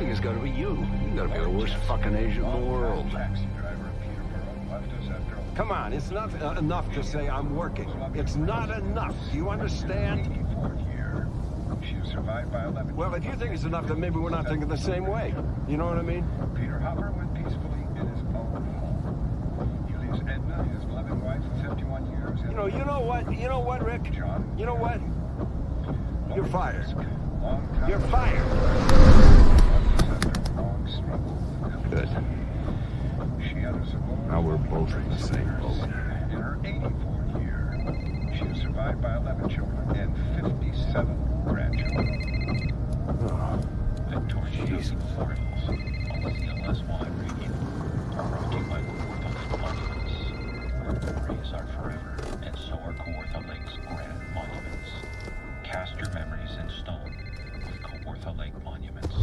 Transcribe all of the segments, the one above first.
think it's gotta be you. You gotta be the worst fucking agent in the world. Come on, it's not enough to say I'm working. It's not enough. Do you understand? Well, if you think it's enough, then maybe we're not thinking the same way. You know what I mean? Peter Hopper went peacefully in his own home. He leaves Edna, his loving wife of 51 years. You know what, Rick? You know what? You're fired. You're fired. Good. Now we're both in the same boat. In her 84th year, she is survived by 11 children and 57 grandchildren. Oh, Jesus. Almost the last wine review. Brought to you by Kawartha Monuments. Where memories are forever, and so are Kawartha Lake's granite monuments. Cast your memories in stone with Kawartha Lake Monuments.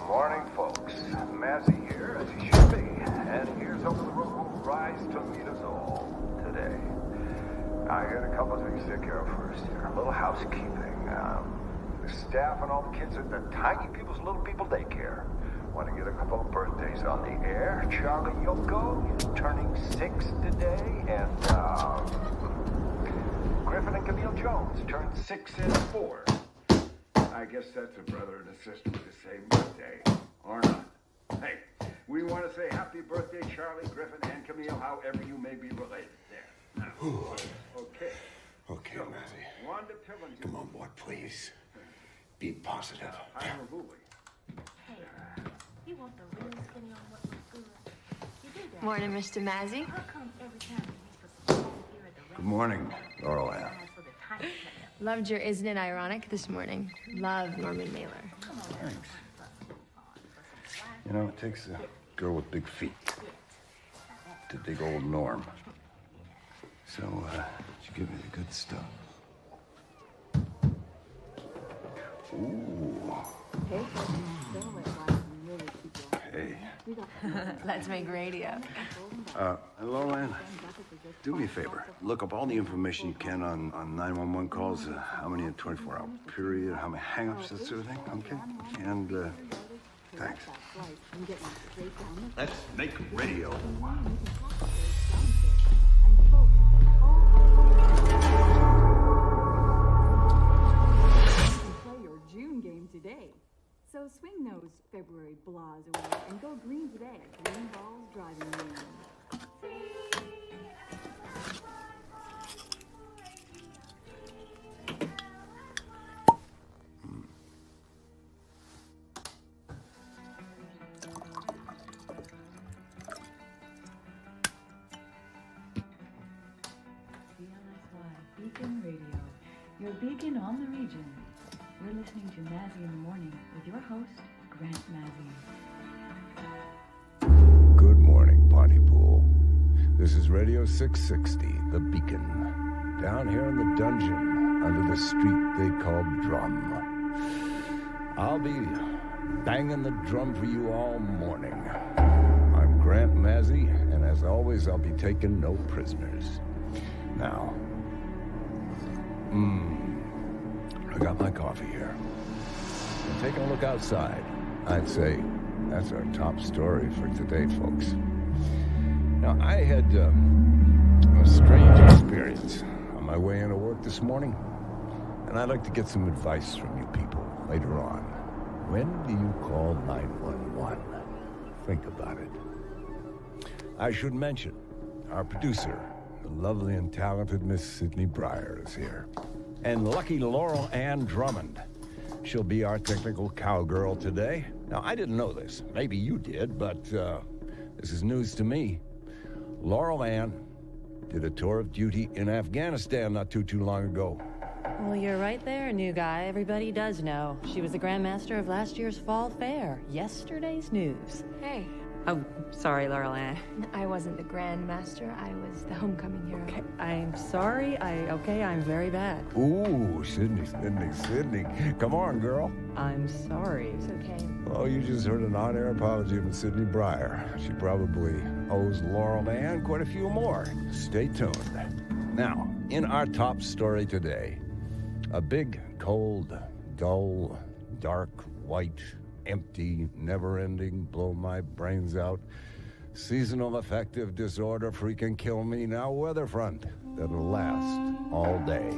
Morning, folks. Mazzy here, as he should be. And here's hoping the road will rise to meet us all today. I got a couple of things to take care of first here. A little housekeeping. The staff and all the kids at the Tiny People's Little People Daycare want to get a couple of birthdays on the air. Charlie Yoko is turning 6 today, and Griffin and Camille Jones turned 6 and 4. I guess that's a brother and a sister with the same birthday, or not. Hey, we want to say happy birthday, Charlie, Griffin, and Camille, however you may be related. There. Now, okay. Okay, Mazzy. Wanda Pillin. Come on, boy, please. Be positive. I'm a bully. Hey, you want the real skinny on what looks good? You do that. Morning, Mr. Mazzy. How come every time you used to here at the Good morning, Laurel Ann. Loved your Isn't It Ironic this morning. Love Norman Mailer. Thanks. You know, it takes a girl with big feet to dig old Norm. So, did you give me the good stuff? Ooh. Hey. Let's make radio. Laurel Ann, do me a favor. Look up all the information you can on 911 calls, how many in a 24-hour period, how many hang-ups, that sort of thing, okay? And, thanks. Let's make radio. Today. So swing those February blahs away and go green today at Green Balls Driving Range. Beacon Radio, your beacon on the region. You're listening to Mazzy in the Morning with your host, Grant Mazzy. Good morning, Pontypool. This is Radio 660, The Beacon. Down here in the dungeon, under the street they call Drum. I'll be banging the drum for you all morning. I'm Grant Mazzy, and as always, I'll be taking no prisoners. Now, I got my coffee here. And taking a look outside, I'd say that's our top story for today, folks. Now, I had a strange experience on my way into work this morning, and I'd like to get some advice from you people later on. When do you call 911? Think about it. I should mention, our producer, the lovely and talented Miss Sydney Breyer, is here. And lucky Laurel Ann Drummond. She'll be our technical cowgirl today. Now, I didn't know this. Maybe you did, but this is news to me. Laurel Ann did a tour of duty in Afghanistan not too long ago. Well, you're right there, new guy. Everybody does know. She was the Grandmaster of last year's Fall Fair. Yesterday's news. Hey. Oh, sorry, Laurel Ann. I wasn't the Grand Master. I was the homecoming hero. Okay, I'm sorry. I'm very bad. Ooh, Sydney. Come on, girl. I'm sorry. It's okay. Oh, you just heard an on-air apology from Sydney Breyer. She probably owes Laurel Ann quite a few more. Stay tuned. Now, in our top story today, a big, cold, dull, dark, white, empty, never-ending, blow my brains out, seasonal affective disorder freaking kill me now weather front that'll last all day.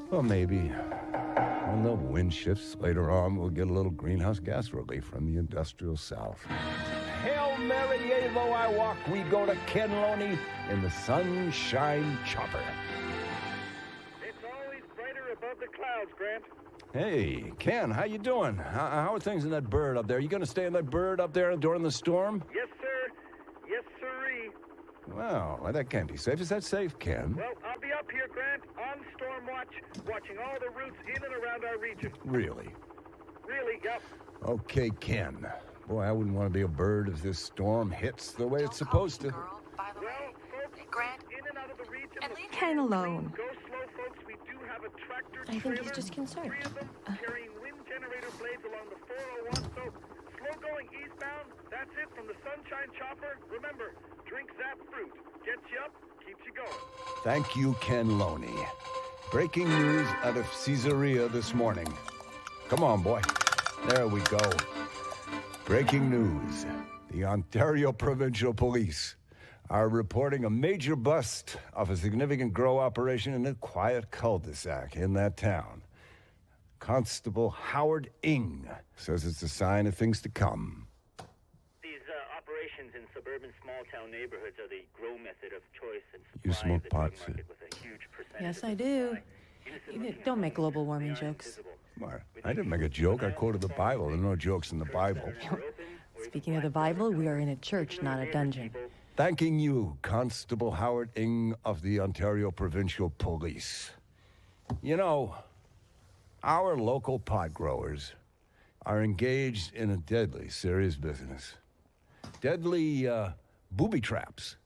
Well, maybe when the wind shifts later on, we'll get a little greenhouse gas relief from the industrial south. Hail Mary, Evo, I walk, we go to Ken Loney in the Sunshine Chopper. It's always brighter above the clouds, Grant. Hey, Ken, how you doing? How are things in that bird up there? You gonna stay in that bird up there during the storm? Yes, sir. Yes, sirree. Well, that can't be safe. Is that safe, Ken? Well, I'll be up here, Grant, on storm watch, watching all the routes in and around our region. Really? Really, yep. Okay, Ken. Boy, I wouldn't want to be a bird if this storm hits the way it's supposed to. Girl, by the way, Folks, Grant, in and out of the region. and leave Ken alone. Go slow, folks. We do have a tractor I think trailer, he's just concerned. 3 of them carrying wind generator blades along the 401. So slow going eastbound. That's it from the Sunshine Chopper. Remember, drink Zap fruit. Gets you up, keeps you going. Thank you, Ken Loney. Breaking news out of Caesarea this morning. Come on, boy. There we go. Breaking news. The Ontario Provincial Police are reporting a major bust of a significant grow operation in a quiet cul-de-sac in that town. Constable Howard Ng says it's a sign of things to come. These operations in suburban small-town neighborhoods are the grow method of choice and You supply smoke of the drug pot, market with a huge percentage Yes, of I the do. supply. Don't make global warming jokes. What? I didn't make a joke. I quoted the Bible. There are no jokes in the Bible. Speaking of the Bible, we are in a church, not a dungeon. Thanking you, Constable Howard Ng of the Ontario Provincial Police. You know, our local pot growers are engaged in a deadly, serious business. Deadly booby traps,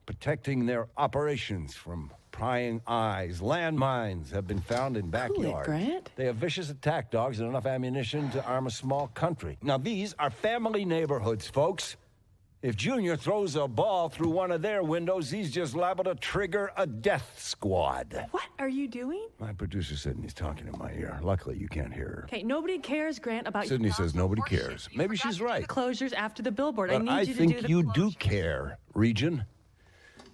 protecting their operations from prying eyes. Landmines have been found in backyards. Grant. They have vicious attack dogs and enough ammunition to arm a small country. Now, these are family neighborhoods, folks. If Junior throws a ball through one of their windows, he's just liable to trigger a death squad. What are you doing? My producer Sydney's talking in my ear. Luckily, you can't hear her. Okay, nobody cares, Grant, about Sydney says nobody cares. Maybe she's right. closures after the billboard. But I you think to do you the do care, Region.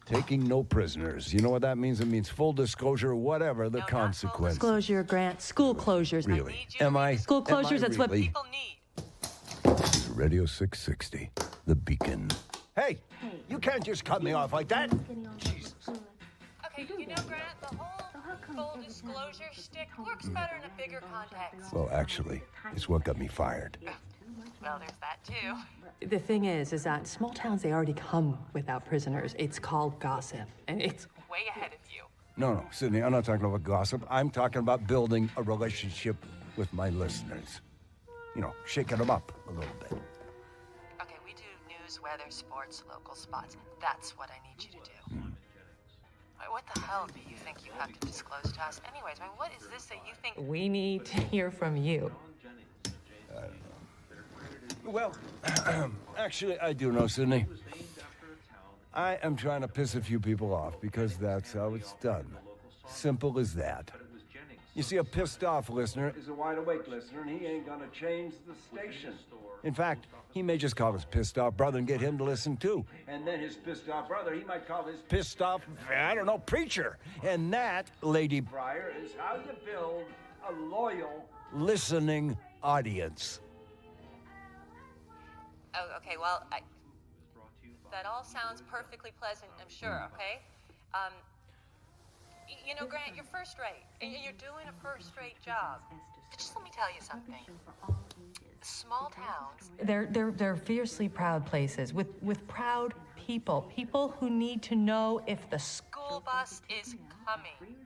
Taking no prisoners. You know what that means? It means full disclosure, whatever the consequences. Disclosure, Grant. School closures. Really? Am I? School closures, am I that's what really? people need. This is Radio 660, The Beacon. Hey, you can't just cut me off like that. Jesus. Okay, you know, Grant, the whole full disclosure shtick works better in a bigger context. Well, actually, it's what got me fired. Well, there's that too. The thing is that small towns, they already come without prisoners. It's called gossip, and it's Way ahead of you. No, Sydney, I'm not talking about gossip. I'm talking about building a relationship with my listeners. You know, shaking them up a little bit. Okay, we do news, weather, sports, local spots. That's what I need you to do. What the hell do you think you have to disclose to us? Anyways, I mean, what is this that you think... we need to hear from you. Well, actually, I do know, Sydney. I am trying to piss a few people off because that's how it's done. Simple as that. You see, a pissed off listener is a wide awake listener, and he ain't gonna change the station. In fact, he may just call his pissed off brother and get him to listen too. And then his pissed off brother, he might call his pissed off, I don't know, preacher. And that, Lady Breyer, is how you build a loyal listening audience. Oh, okay, well, that all sounds perfectly pleasant, I'm sure, okay? You know, Grant, you're first rate, and you're doing a first-rate job. Just let me tell you something. Small towns. They're fiercely proud places with proud people who need to know if the School bus is coming.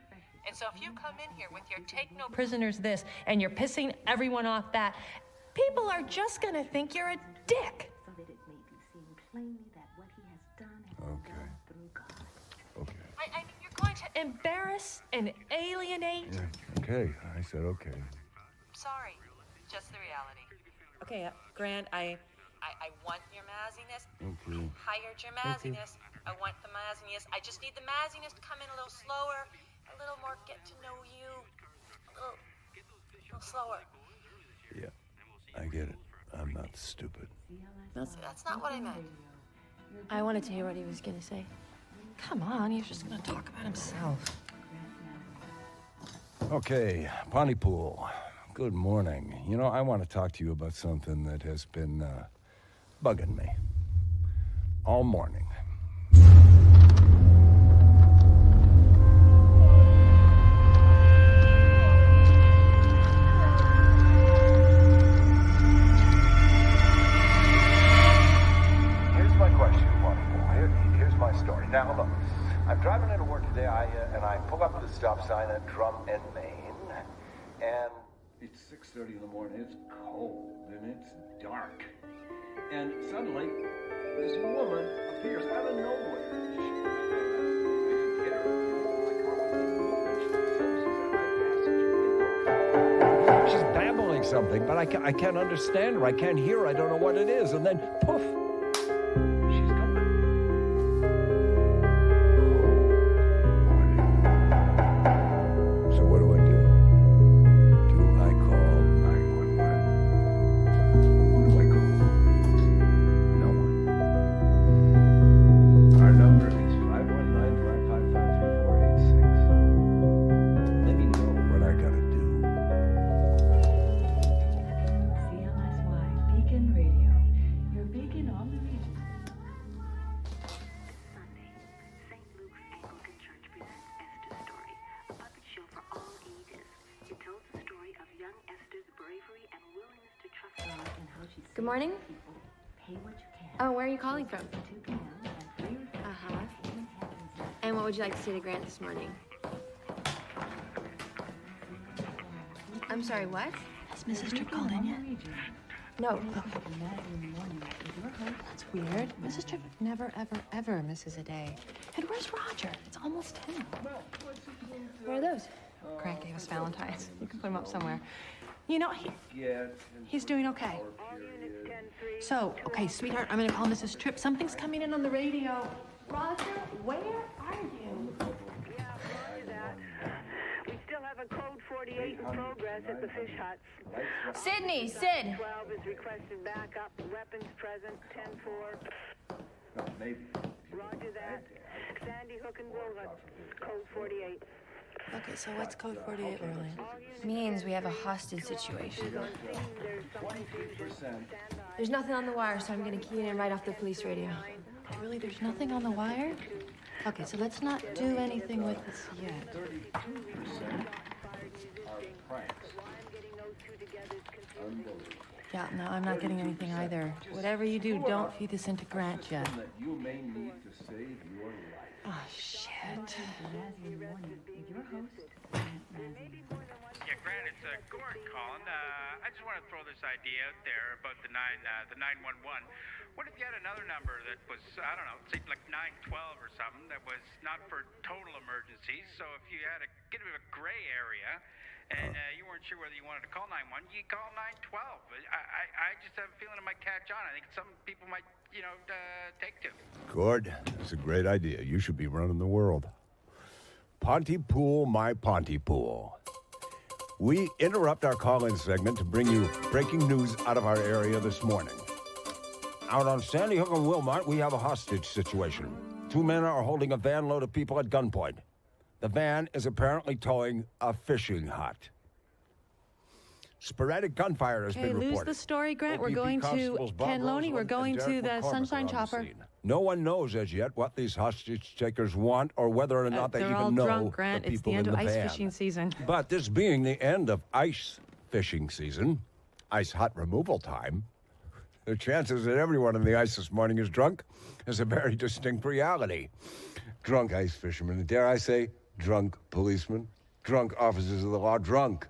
And so if you come in here with your take no prisoners this and you're pissing everyone off that, people are just gonna think you're a dick. So that it may be seen plainly that what he has done has been done through God. Okay. I mean, you're going to Embarrass and alienate. Yeah, okay. I said okay. Sorry, just the reality. Okay, Grant, I want your mazziness. Okay. Hired your mazziness. I want the mazziness. I just need the mazziness to come in a little slower, a little more get to know you, a little slower. Yeah, I get it. I'm not stupid. That's not what I meant. I wanted to hear what he was gonna say. come on, he's just gonna talk about himself. Okay, Pontypool. Good morning. You know, I want to talk to you about something that has been bugging me all morning. Here's my question, Pontypool. Here's my story. Now, look, I'm driving into work today, and I pull up to the stop sign at Drum and Main, and it's 6:30 in the morning. It's cold, and it's dark. And suddenly, this woman appears out of nowhere. She's babbling something, but I can't understand her. I can't hear her. I don't know what it is. And then, poof. She's gone. So what do I do? Do I call 911? Who do I call? No one. Our number is 519-555-3486. Let me know what I gotta do. CLSY Beacon Radio, your beacon on the region. Sunday, St. Luke's Anglican Church presents Esther's Story, a puppet show for all ages. It tells the story of young Esther's bravery and willingness to trust God and how she Good morning. people. Pay what you can. Oh, where are you calling from? 2 p.m. and free refreshments even happens. And what would you like to say to Grant this morning? I'm sorry, what? Has Mrs. Tripp called in yet? No. That's weird. Mrs. Tripp never, ever misses a day. And where's Roger? It's almost 10. Where are those? Grant gave us Valentine's. You can put him up somewhere. You know, he's doing okay. So, okay, sweetheart, I'm gonna call Mrs. Tripp. Something's coming in on the radio. Roger, where are you? Yeah, roger that. We still have a code 48 in progress at the fish huts. Sydney, Sid. 12 is requested backup. Weapons present. 10-4. No, maybe. Roger that. Sandy Hook and Wilhut. Code 48. Okay, so what's code 48, Lorraine? Means we have a hostage situation. There's some confusion. There's nothing on the wire, so I'm gonna key it in right off the police radio. Really, there's nothing on the wire? Okay, so let's not do anything with this yet. 32% are pranks. Unbelievable. Yeah, no, I'm not getting anything either. Whatever you do, don't feed this into Grant yet. That you may need to save your life. Oh, shit. Mazzy in the morning with your host, Grant Mazzy. Yeah, Grant, it's Gordon calling. I just want to throw this idea out there about the 911. What if you had another number that was, I don't know, say like 912 or something that was not for total emergencies? So if you had a bit of a gray area and you weren't sure whether you wanted to call 911, you call 912. I just have a feeling it might catch on. I think some people might, take to. Gord, that's a great idea. You should be running the world. Pontypool, my Pontypool. We interrupt our call-in segment to bring you breaking news out of our area this morning. Out on Sandy Hook and Wilmot, we have a hostage situation. 2 men are holding a van load of people at gunpoint. The van is apparently towing a fishing hut. Sporadic gunfire has been reported. Lose the story, Grant. We're OPP going to constables Bob Ken Loney. Roseland We're and going Derek to the McCormick Sunshine are on the Chopper. scene. No one knows as yet what these hostage takers want or whether or not they They're even all know drunk, Grant. the It's people the end in of the ice van. fishing season. But this being the end of ice fishing season, ice hot removal time, the chances that everyone on the ice this morning is drunk is a very distinct reality. Drunk ice fishermen, and dare I say, drunk policemen, drunk officers of the law, drunk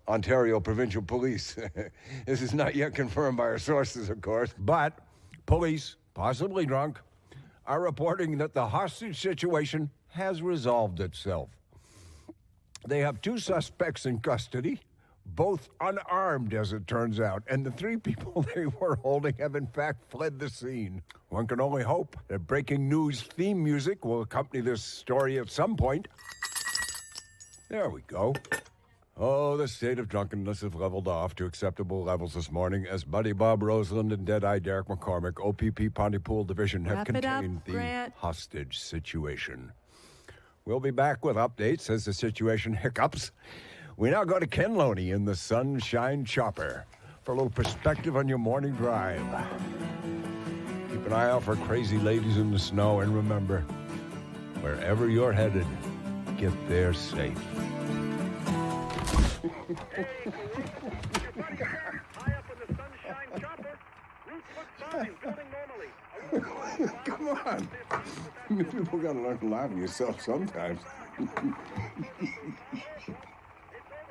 Ontario Provincial Police. This is not yet confirmed by our sources, of course, but police, possibly drunk, are reporting that the hostage situation has resolved itself. They have 2 suspects in custody, both unarmed, as it turns out, and the 3 people they were holding have in fact fled the scene. One can only hope that breaking news theme music will accompany this story at some point. There we go. Oh, the state of drunkenness has leveled off to acceptable levels this morning as Buddy Bob Roseland and Dead-Eye Derek McCormick, OPP Pontypool Division, have contained the hostage situation. We'll be back with updates as the situation hiccups. We now go to Ken Loney in the Sunshine Chopper for a little perspective on your morning drive. Keep an eye out for crazy ladies in the snow, and remember, wherever you're headed, get there safe. Hey, high up in the Sunshine Chopper. Roof looks fine, building normally. Come on. You people gotta learn to laugh at yourself sometimes. The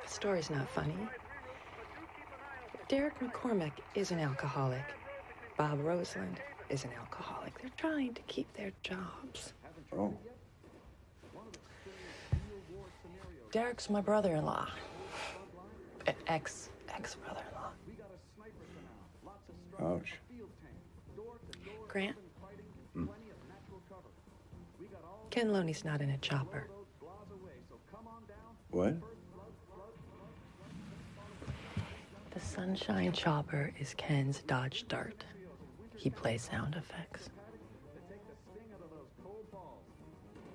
story's not funny. Derek McCormick is an alcoholic. Bob Roseland is an alcoholic. They're trying to keep their jobs. Oh. Derek's my brother-in-law. Ex-brother-in-law. Ouch. Grant? Ken Loney's not in a chopper. What? The Sunshine Chopper is Ken's Dodge Dart. He plays sound effects.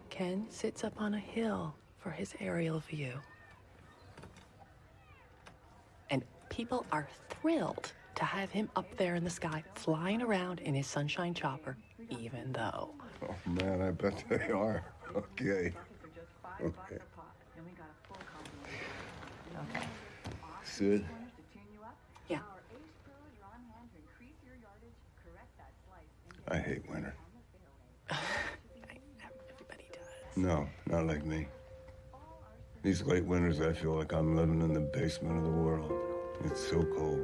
Ken sits up on a hill for his aerial view. And people are thrilled to have him up there in the sky, flying around in his Sunshine Chopper, even though... Oh, man, I bet they are. Okay. Okay. Okay. Sid? Yeah. I hate winter. Everybody does. No, not like me. These late winters, I feel like I'm living in the basement of the world. It's so cold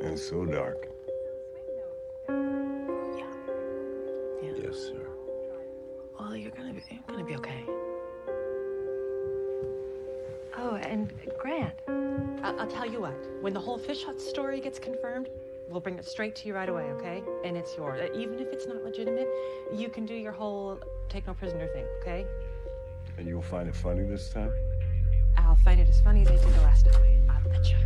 and so dark. Yeah. Yes, sir. Well, you're gonna be okay. Oh, and Grant, I'll tell you what. When the whole fish hut story gets confirmed, we'll bring it straight to you right away, okay? And it's yours. Even if it's not legitimate, you can do your whole take no prisoner thing, okay? And you'll find it funny this time? I'll find it as funny as I did the last time. I'll bet you.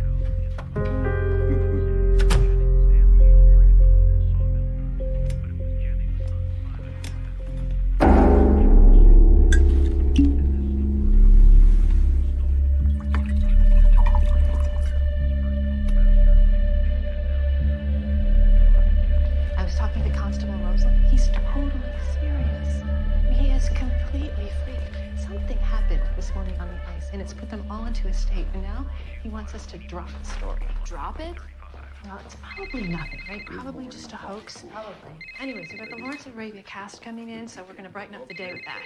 I was talking to Constable Roseland. He's totally serious. He is completely freaked. Something happened this morning on the ice, and it's put them all into a state. And now he wants us to drop the story. Drop it? Well, it's probably nothing, right? Probably just a hoax. Probably. Anyways, we've got the Lawrence of Arabia cast coming in, so we're going to brighten up the day with that.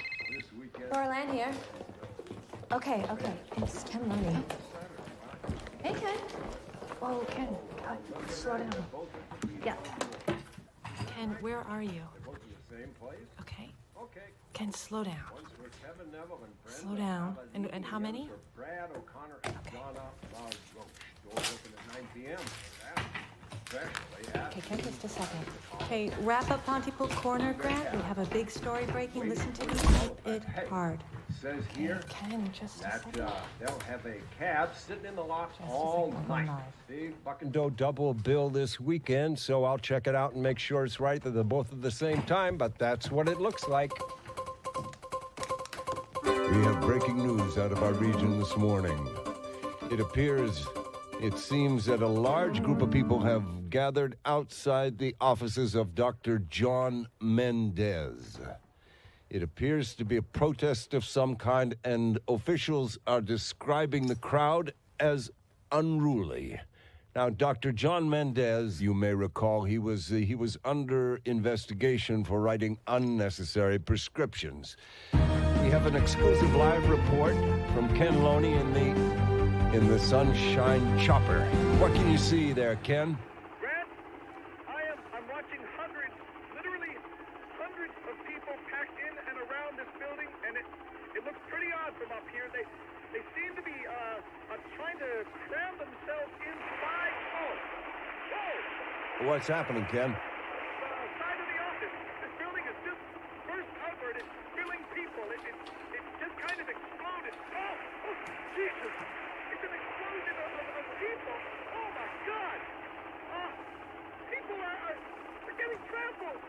Laureline here. Okay. It's Ken Loney. Hey, Ken. Whoa, Ken, slow down. Yeah. Ken, where are you? Okay. Ken, slow down. Slow down. And how many? Okay, Ken, just a second. Okay, wrap up Pontypool Corner, Grant. We have a big story breaking. Listen to me. Keep it hard. Says here Ken, just a that second. they'll have a cab sitting in the lot Just a all second. night. Hold on. Big Buckendo double bill this weekend, so I'll check it out and make sure it's right that they're both at the same time, but that's what it looks like. We have breaking news out of our region this morning. It seems that a large group of people have gathered outside the offices of Dr. John Mendez. It appears to be a protest of some kind, and officials are describing the crowd as unruly. Now, Dr. John Mendez, you may recall, he was under investigation for writing unnecessary prescriptions. We have an exclusive live report from Ken Loney in the Sunshine Chopper. What can you see there, Ken? Grant, I'm watching literally hundreds of people packed in and around this building, and it looks pretty odd from up here. They seem to be trying to cram themselves inside. Whoa! What's happening, Ken? Side of the office. This building is just burst outward. It's filling people. It just kind of exploded. Oh, Jesus! It's an explosion of people. Oh my God! People are getting trampled.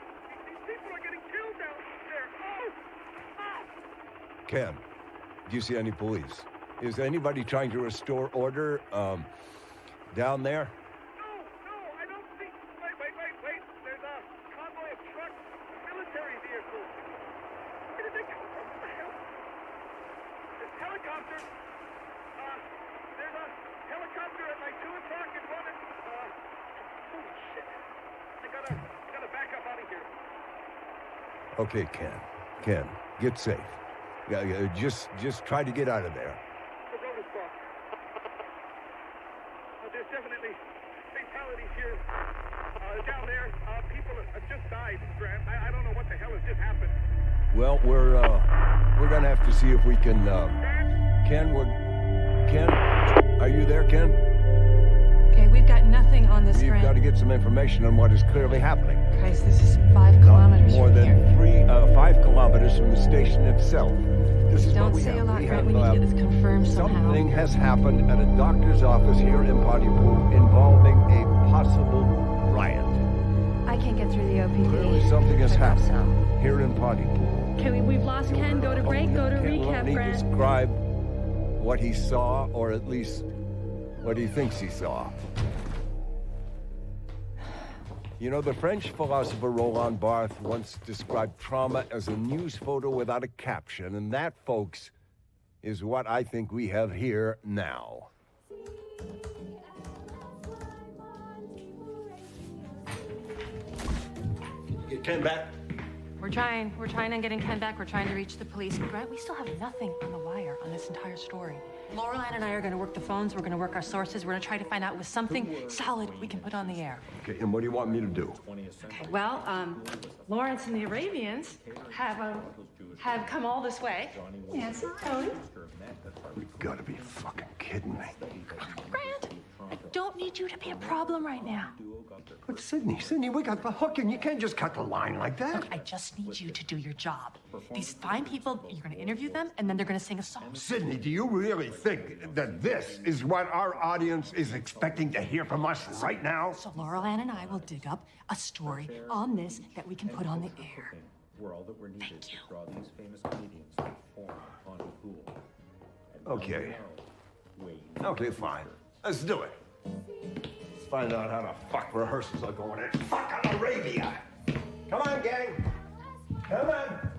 These people are getting killed down there. Ken, do you see any police? Is anybody trying to restore order down there? No, I don't see. Wait. There's a convoy of trucks, military vehicles. Where did they come from? What the hell? There's helicopters. There's a helicopter at like 2 o'clock and one at, holy shit. I gotta back up out of here. Okay, Ken, get safe. Yeah, just try to get out of there. The road is blocked. There's definitely fatalities here. Down there, people have just died, Grant. I don't know what the hell has just happened. Well, we're gonna have to see if we can. Ken, are you there, Ken? Okay, we've got nothing on this, We've Grant. got to get some information on what is clearly happening. Guys, this is 5 kilometers More from than here. 5 kilometers from the station itself. This is Don't what we say have. a lot, We Grant. have, We need to get this confirmed somehow. Something has happened at a doctor's office here in Pontypool involving a possible riot. I can't get through the OPD. Clearly something has I hope happened here in Pontypool. Okay, we've lost Ken. Go to break. Go to Can recap, Loney Grant. describe what he saw, or at least what he thinks he saw? You know, the French philosopher Roland Barthes once described trauma as a news photo without a caption, and that, folks, is what I think we have here now. Get Ken back. We're trying on getting Ken back. We're trying to reach the police. Grant, we still have nothing on the wire on this entire story. Laureline and I are going to work the phones. We're going to work our sources. We're going to try to find out with something solid we can put on the air. Okay, and what do you want me to do? Okay, well, Lawrence and the Arabians have come all this way. Yes, Tony. You gotta be fucking kidding me. Grant, I don't need you to be a problem right now. But Sydney, we got the hook, and you can't just cut the line like that. Look, I just need you to do your job. These fine people, you're going to interview them, and then they're going to sing a song. Sydney, do you really think that this is what our audience is expecting to hear from us right now? So Laurel Ann and I will dig up a story on this that we can put on the air. We're all that we're needed to draw these famous comedians to perform on the pool. Okay. Okay, fine. Let's do it. Let's find out how the fuck rehearsals are going in fucking Arabia. Come on, gang. Come on.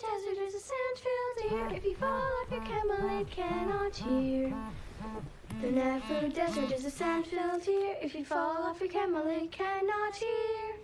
Desert is a sand-filled ear. If you fall off your camel, it cannot hear. The Nefu Desert is a sand-filled ear. If you fall off your camel, it cannot hear.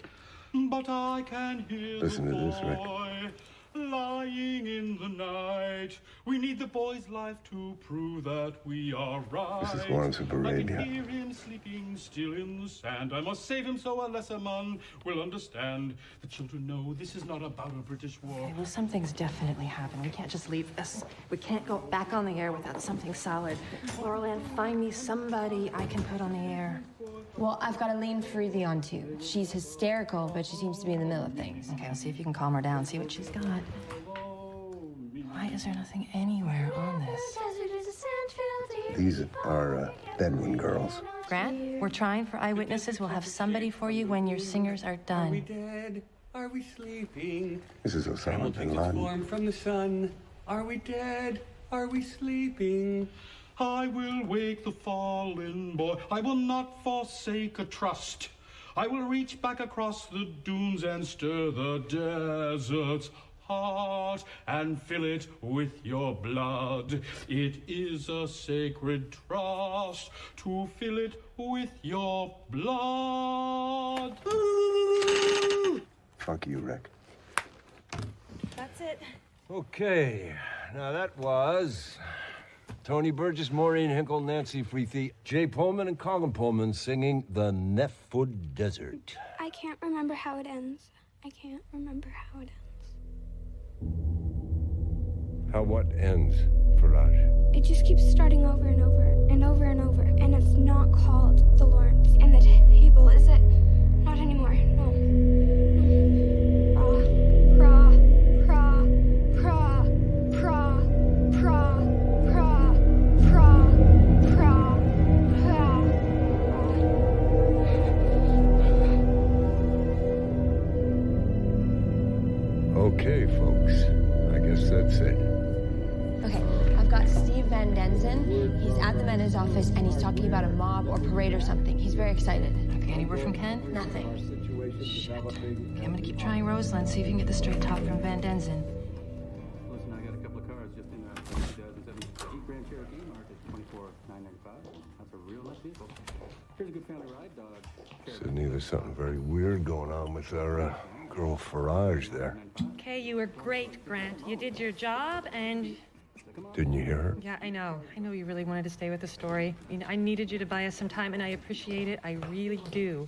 But I can hear Listen the to this, Rick. boy lying in the night. We need the boy's life to prove that we are right. This is Lawrence of Arabia. I can hear him sleeping still in the sand. I must save him so a lesser man will understand. The children know this is not about a British war. Okay, well, something's definitely happened. We can't just leave this. We can't go back on the air without something solid. Laurel Ann, find me somebody I can put on the air. Well, I've got Aline Freethy on too. She's hysterical, but she seems to be in the middle of things. Okay, I'll see if you can calm her down, see what she's got. Why is there nothing anywhere on this? Desert is a sand-filled ear. These are Bedouin girls. Grant, we're trying for eyewitnesses. We'll have somebody for you when your singers are Are we done. dead? Are we sleeping? This is Osama bin Its Laden. form from the sun. Are we dead? Are we sleeping? I will wake the fallen boy. I will not forsake a trust. I will reach back across the dunes and stir the deserts heart and fill it with your blood. It is a sacred trust to fill it with your blood. Fuck you, Rick. That's it. Okay, now that was Tony Burgess, Maureen Hinkle, Nancy Freethy, Jay Pullman, and Colin Pullman singing The Nefud Desert. I can't remember how it ends. I can't remember how it ends. How what ends, Faraj? It just keeps starting over and over and over and over, and it's not called the Lawrence. And the table, is it? Not anymore, no. Okay, folks. I guess that's it. Okay, I've got Steve Van Denzen. He's at the Mena's office, and he's talking about a mob or parade or something. He's very excited. Okay, any word from Ken? Nothing. Shit. Okay, I'm gonna keep trying Rosalind, see if you can get the straight talk from Van Denzen. Listen, I got a couple of cars just in 2007 Jeep Grand Cherokee marked at $24,995. That's a real nice vehicle. Here's a good family ride, dog. Sydney, there's something very weird going on with our girl Faraj there. Okay, you were great, Grant. You did your job, and... Didn't you hear her? Yeah, I know. I know you really wanted to stay with the story. I mean, I needed you to buy us some time, and I appreciate it. I really do.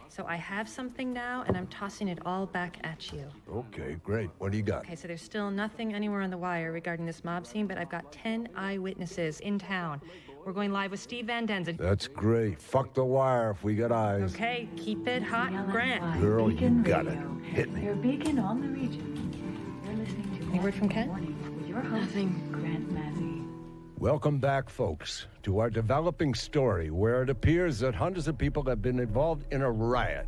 So I have something now, and I'm tossing it all back at you. Okay, great. What do you got? Okay, so there's still nothing anywhere on the wire regarding this mob scene, but I've got 10 eyewitnesses in town. We're going live with Steve Van Denzen. That's great. Fuck the wire if we got eyes. Okay, keep it hot, Grant. Girl, you got it. Hit me. Your beacon on the region. You're listening to Any word from Ken? With your host, Grant Mazzy. Welcome back, folks, to our developing story where it appears that hundreds of people have been involved in a riot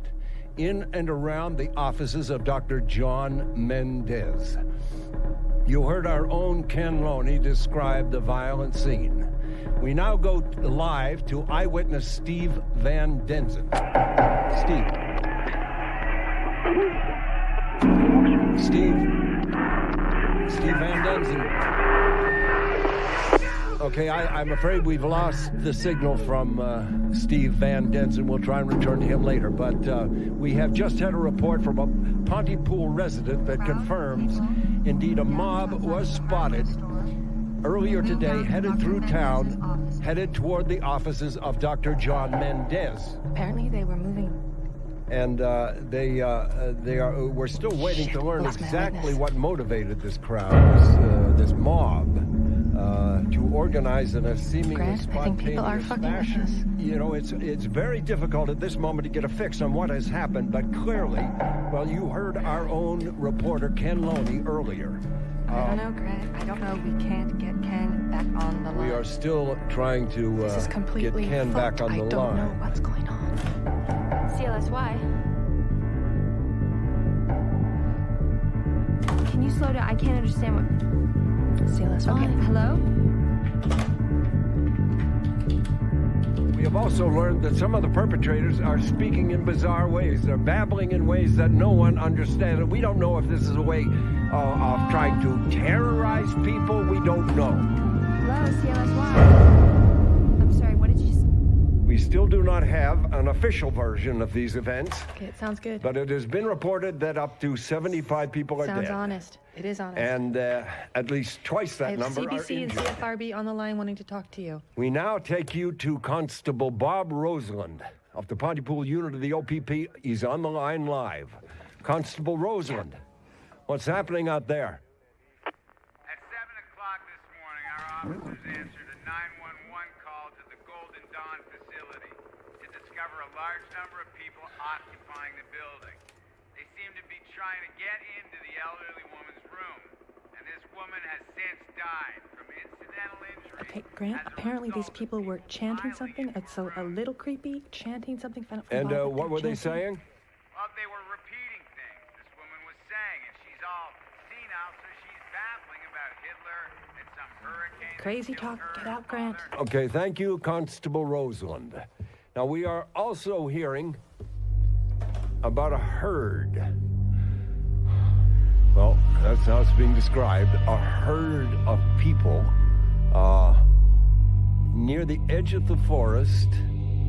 in and around the offices of Dr. John Mendez. You heard our own Ken Loney describe the violent scene. We now go live to eyewitness Steve Van Denzen. Steve Van Denzen. Okay, I'm afraid we've lost the signal from Steve Van Denzen. We'll try and return to him later. But we have just had a report from a Pontypool resident that confirms, indeed, a mob was spotted earlier today, headed through town, headed toward the offices of Dr. John Mendez. Apparently they were moving. And we're still waiting to learn exactly what motivated this crowd, this mob, to organize in a seemingly spontaneous I think people are fucking fashion. with us. You know, it's very difficult at this moment to get a fix on what has happened, but clearly, well, you heard our own reporter, Ken Loney, earlier. I don't know, Grant. I don't know. We can't get Ken back on the line. We are still trying to This is completely get Ken fucked. back on the I don't line. know what's going on. CLSY. Can you slow down? I can't understand what... CLSY. Okay, hello? We have also learned that some of the perpetrators are speaking in bizarre ways. They're babbling in ways that no one understands. And we don't know if this is a way of trying to terrorize people. We don't know. Hello, CLSY. I'm sorry, what did you say? We still do not have an official version of these events. Okay, it sounds good. But it has been reported that up to 75 people are Sounds dead. honest. It is honest. And at least twice I that have number are CBC and injured. CFRB on the line wanting to talk to you. We now take you to Constable Bob Roseland of the Pontypool unit of the OPP. He's on the line live. Constable Roseland, what's happening out there? At 7 o'clock this morning, our officers answered a 911 call to the Golden Dawn facility to discover a large number of people occupying the building. They seem to be trying to get into the elderly woman's room, and this woman has since died from incidental injury. Okay, Grant, apparently these people were chanting something. It's a little creepy. Chanting something. And what were they saying? Well, they were repeating things this woman was saying, and she's all senile, so she's babbling about Hitler and some hurricane. Crazy talk. Get out, Grant. Okay, thank you, Constable Roseland. Now, we are also hearing about a herd. Well, that's how it's being described, a herd of people near the edge of the forest,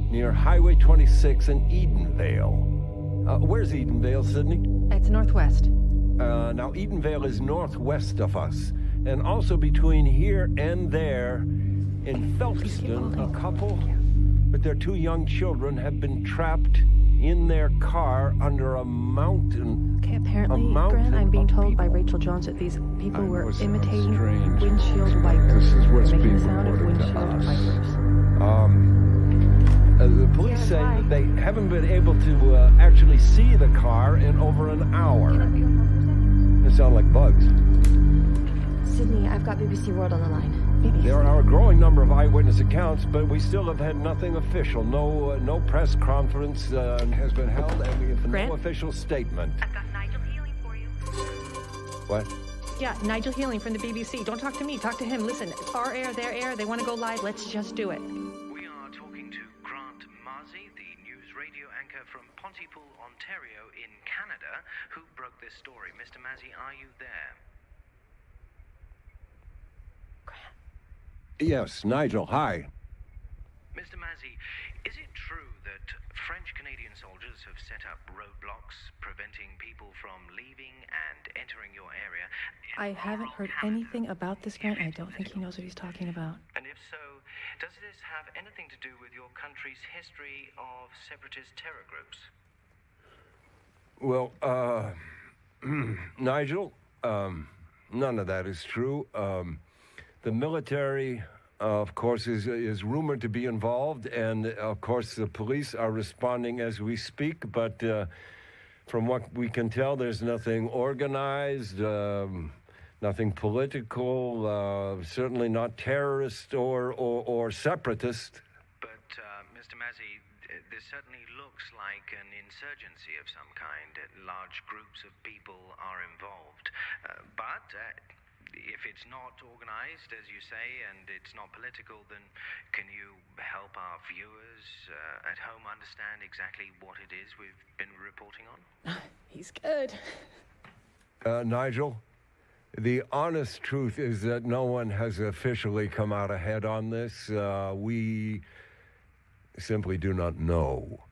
near Highway 26 in Edenvale. Where's Edenvale, Sydney? It's northwest. Now, Edenvale is northwest of us, and also between here and there in Phelpston, a couple with their 2 young children have been trapped in their car under a mountain. Okay, apparently, Grant, I'm being told by Rachel Jones that these people were imitating windshield wipers. This is what's making being the sound of reported to windshield us. wipers. The police say that they haven't been able to actually see the car in over an hour. They sound like bugs. Sydney, I've got BBC World on the line. There are a growing number of eyewitness accounts, but we still have had nothing official. No press conference has been held, and we have no official statement. I've got Nigel Healing for you. What? Yeah, Nigel Healing from the BBC. Don't talk to me, talk to him. Listen, our air, their air, they want to go live. Let's just do it. We are talking to Grant Marzi, the news radio anchor from Pontypool, Ontario in Canada, who broke this story. Mr. Marzi, are you there? Yes, Nigel, hi. Mr. Marzi, is it true that French-Canadian soldiers have set up roadblocks preventing people from leaving and entering your area? I haven't heard anything about this, Grant. I don't think he knows what he's talking about. And if so, does this have anything to do with your country's history of separatist terror groups? Well, Nigel, none of that is true. The military, of course, is rumored to be involved, and of course the police are responding as we speak, but from what we can tell, there's nothing organized, nothing political, certainly not terrorist or separatist. But, Mr. Marzi, this certainly looks like an insurgency of some kind. Large groups of people are involved. But if it's not organized, as you say, and it's not political, then can you help our viewers at home understand exactly what it is we've been reporting on? He's good. Nigel, the honest truth is that no one has officially come out ahead on this. We simply do not know.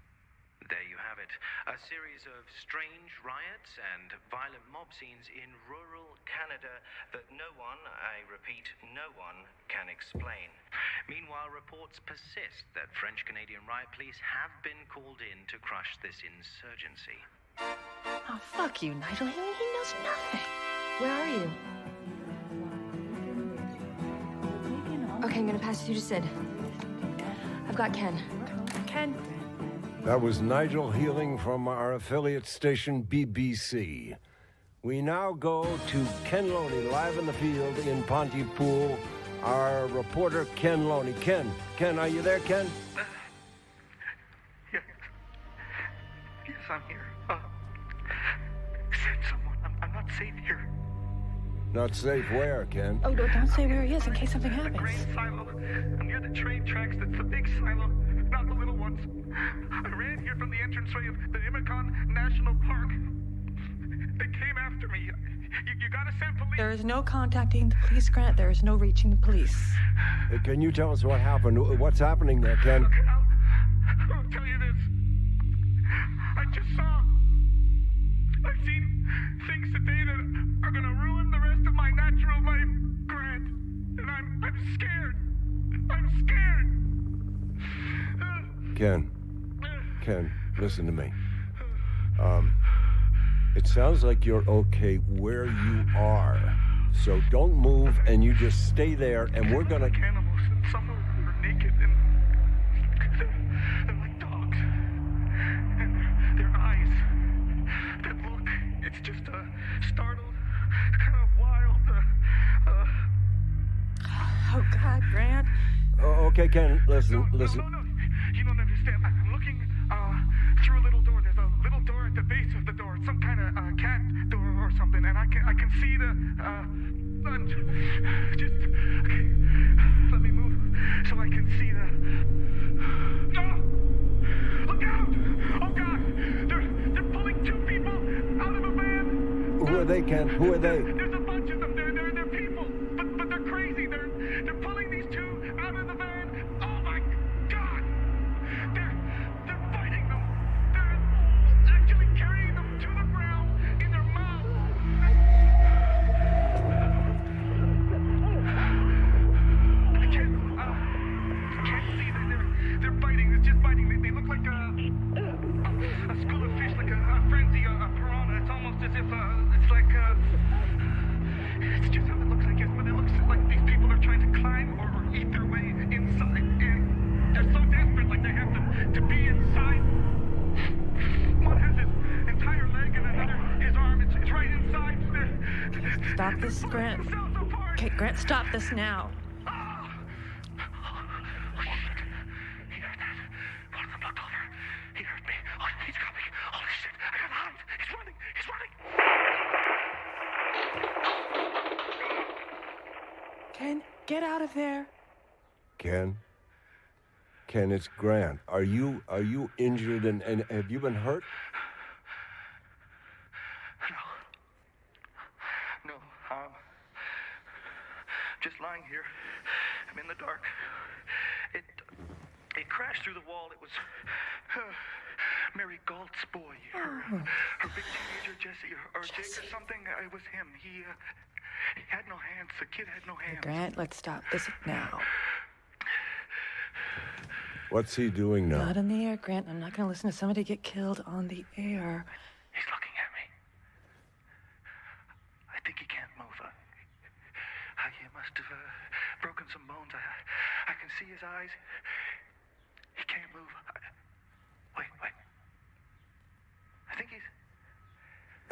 There you have it. A series of strange riots and violent mob scenes in rural Canada that no one, I repeat, no one can explain. Meanwhile, reports persist that French-Canadian riot police have been called in to crush this insurgency. Oh, fuck you, Nigel. He knows nothing. Where are you? Okay, I'm gonna pass you to Sid. I've got Ken. Ken? That was Nigel Healing from our affiliate station, BBC. We now go to Ken Loney, live in the field in Pontypool. Our reporter, Ken Loney. Ken, are you there, Ken? Yes, I'm here. Send someone. I'm not safe here. Not safe where, Ken? Oh, don't say where he is in case something happens. The grain silo. I'm near the train tracks. That's the big silo, not the little ones. I ran here from the entranceway of the Imicon National Park. They came after me. You gotta send police. There is no contacting the police, Grant. There is no reaching the police. Can you tell us what happened? What's happening there, Ken? I'll tell you this. I've seen things today that are gonna ruin the rest of my natural life, Grant. And I'm scared. I'm scared. Ken, listen to me. It sounds like you're okay where you are. So don't move, and you just stay there, and we're gonna... Animals, and some of them are naked, and they're like dogs. And their eyes, that look, it's just startled, kind of wild. Oh, God, Grant. Okay, Ken, listen. No, you don't understand. I'm looking through a little door. There's a little door at the base of the door. It's some kind of cat door or something, and I can see the. Okay. Let me move so I can see the. Oh! Look out! Oh God! They're pulling two people out of a van. Who are they, Ken? Who are they? There's a bunch of them. They're people, but they're crazy. They're pulling these two out of the van. Oh my God! They're fighting them. They're actually carrying them to the ground in their mouths. I can't see. They're fighting. It's just fighting. They look like a school of fish, like a frenzy, a piranha. It's almost as if it's like it's just how it looks, I guess. But it looks like these people are trying to climb or eat their way inside, and they're so desperate, like they have to be inside. One has his entire leg, and another his arm. It's right inside. Stop this, Grant. Okay, Grant, stop this now. Ken, get out of there. Ken, it's Grant. Are you injured and have you been hurt? No, just lying here. I'm in the dark. It crashed through the wall. It was Mary Galt's boy. Her big teenager, Jesse, or Jake or something. It was him. He had no hands. The kid had no hands. Grant, let's stop this now. What's he doing now? Not in the air, Grant. I'm not going to listen to somebody get killed on the air. He's looking at me. I think he can't move. He must have broken some bones. I can see his eyes. He can't move. Wait. I think he's...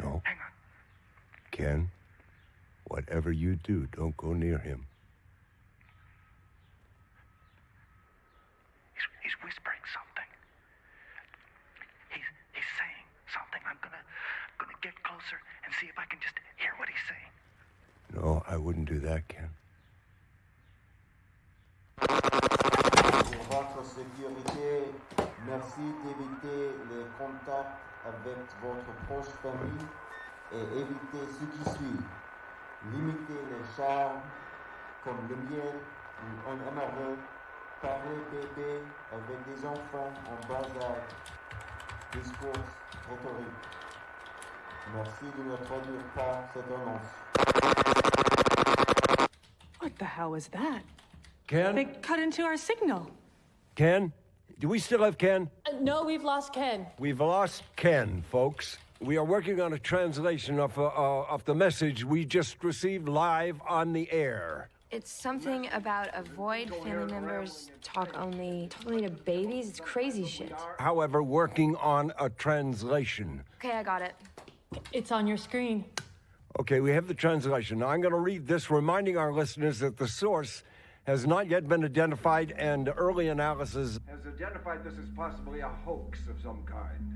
No. Hang on. Ken, whatever you do, don't go near him. He's whispering something. He's saying something. I'm gonna get closer and see if I can just hear what he's saying. No, I wouldn't do that, Ken. Pour votre sécurité, merci d'éviter les contacts avec votre proche famille et évitez ce qui suit. Limitez les charmes comme le miel ou un amoureux. Parlez bébé avec des enfants en bas âge. Discours rhétorique. Merci de ne traduire pas cette annonce. What the hell was that? Ken? They cut into our signal. Ken? Do we still have Ken? No, we've lost Ken. We've lost Ken, folks. We are working on a translation of the message we just received live on the air. It's something about avoid family members, talk only to babies. It's crazy shit. However, working on a translation. Okay, I got it. It's on your screen. Okay, we have the translation. Now, I'm going to read this, reminding our listeners that the source has not yet been identified, and early analysis has identified this as possibly a hoax of some kind.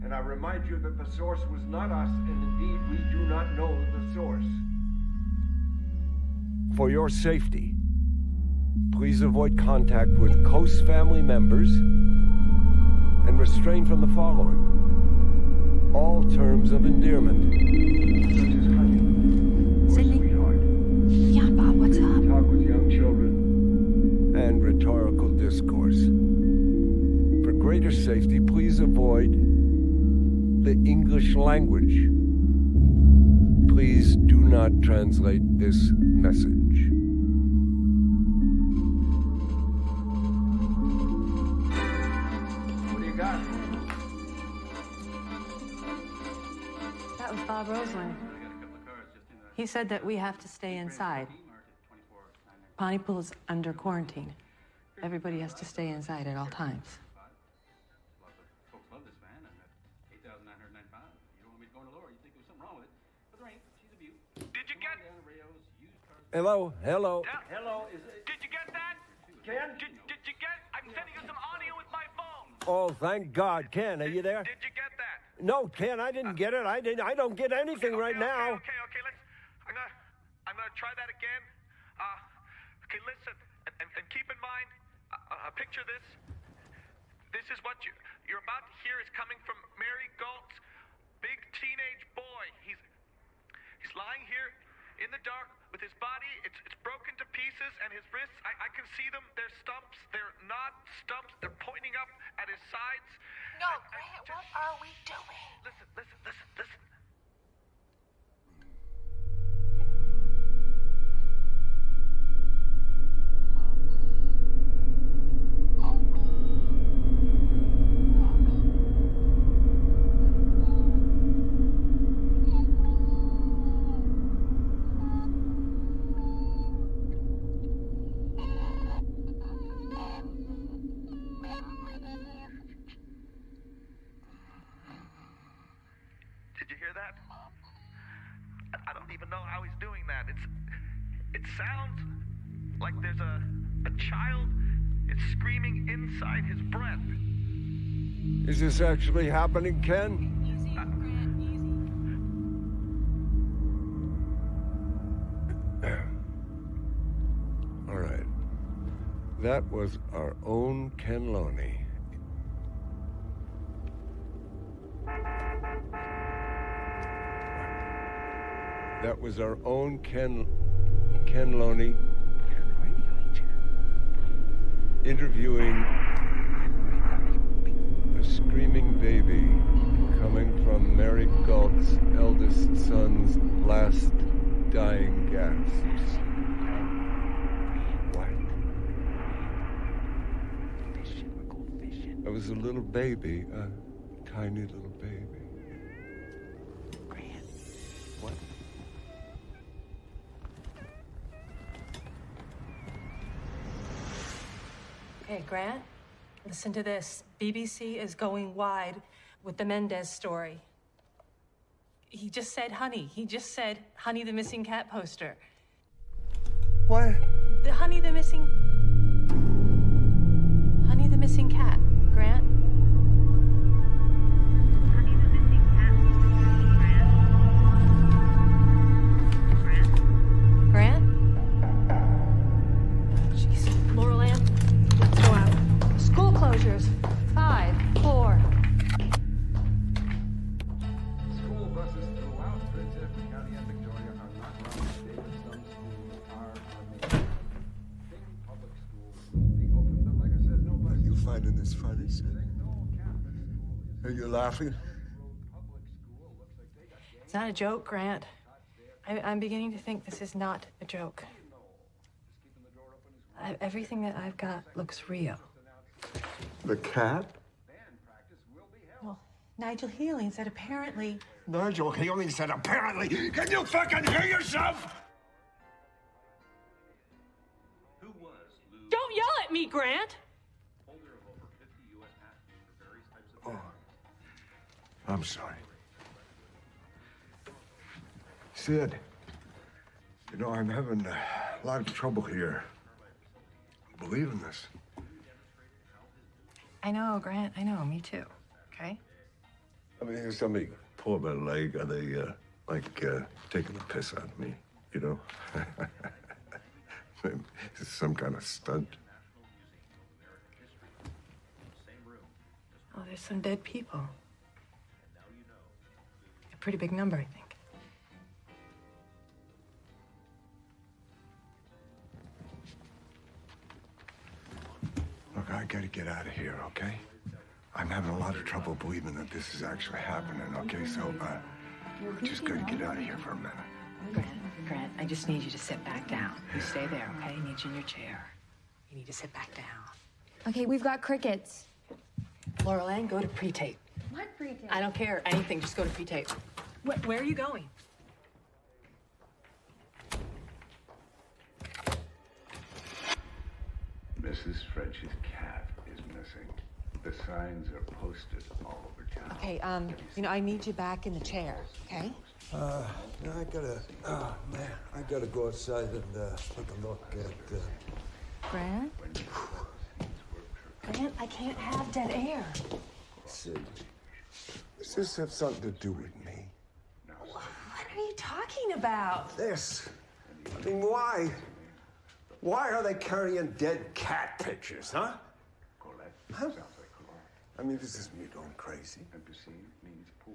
And I remind you that the source was not us, and indeed, we do not know the source. For your safety, please avoid contact with close family members and refrain from the following. All terms of endearment. Sydney? Yeah, Bob, what's up? Talk with young children. And rhetorical discourse. For greater safety, please avoid the English language. Please do not translate this message. What do you got? That was Bob Roseland. He said that we have to stay inside. Pontypool's under quarantine. Everybody has to stay inside at all times. Folks love this van. I'm at 8,995. You don't want me to go any lower. You think there's something wrong with it. But there ain't. She's a beaut. Did you get... Hello? Hello, is it... Did you get that? Ken? Did you get... I'm sending you some audio with my phone. Oh, thank God. Ken, are you there? Did you get that? No, Ken, I didn't get it. I don't get anything right now. Okay, I'm gonna try that again. Okay, listen, and keep in mind, picture this. This is what you're about to hear is coming from Mary Galt's big teenage boy. He's lying here in the dark with his body. It's broken to pieces, and his wrists, I can see them. They're stumps. They're not stumps. They're pointing up at his sides. No, Grant, what are we doing? Listen. Did you hear that? I don't even know how he's doing that. It sounds like there's a child is screaming inside his breath. Is this actually happening, Ken? All right. That was our own Ken Loney. That was our own Ken Loney interviewing a screaming baby coming from Mary Galt's eldest son's last dying gasps. What? It was a little baby, a tiny little baby. What? Hey, Grant, listen to this. BBC is going wide with the Mendez story. He just said Honey. He just said Honey the Missing Cat poster. What? The Honey the Missing Cat, Grant. Honey the Missing Cat, Grant? Jeez. Laurel Ann, let's go out. School closures. 5, 4. School buses throughout Prince Edward County and Victoria are not running today, but some schools are unable. Bing Public Schools will be open, but like I said, no buses. Are you finding this funny, son? Are you laughing? It's not a joke, Grant. I'm beginning to think this is not a joke. Everything that I've got looks real. The cat? Well, Nigel Healing said apparently... Nigel Healing said apparently. Can you fucking hear yourself? Don't yell at me, Grant! Oh, I'm sorry. Sid, you know, I'm having a lot of trouble here believing this. I know, Grant. I know. Me too. Okay? I mean, if somebody pulled my leg, are they, taking a piss out of me, you know? It's some kind of stunt. Oh, there's some dead people. A pretty big number, I think. Look, I gotta get out of here, okay? I'm having a lot of trouble believing that this is actually happening, okay? So, I just gotta get out of here for a minute. Grant, I just need you to sit back down. You stay there, okay? I need you in your chair. You need to sit back down. Okay, we've got crickets. Laurel Ann, go to pre-tape. What pre-tape? I don't care. Anything. Just go to pre-tape. Where are you going? Mrs. French's cat is missing. The signs are posted all over town. Okay, I need you back in the chair, okay? I gotta go outside and take a look at, Grant? Grant, I can't have dead air. Sid, does this have something to do with me? What are you talking about? This. I mean, why? Why are they carrying dead cat pictures, huh? I mean, this is me going crazy.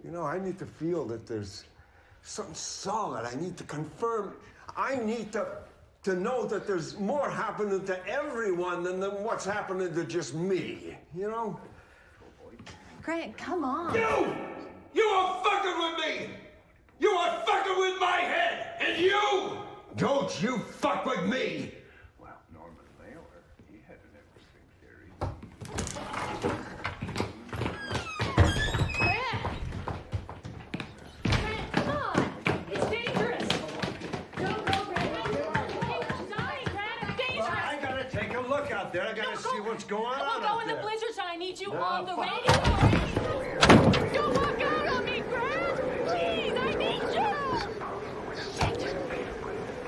You know, I need to feel that there's Something solid. I need to confirm. I need to know that there's more happening to everyone than what's happening to just me, you know? Grant, come on. You are fucking with me! You are fucking with my head! And you! Don't you fuck with me! Well, Norman Mailer, he had an interesting theory. Grant, come on. It's dangerous. Don't go, Grant. Sorry, Grant, it's dangerous. I gotta take a look out there. I gotta see what's going on We'll go out in there. the blizzards. I need you No, on the fuck. radio. Don't walk out on me, Grant. Please, I need you. Shit.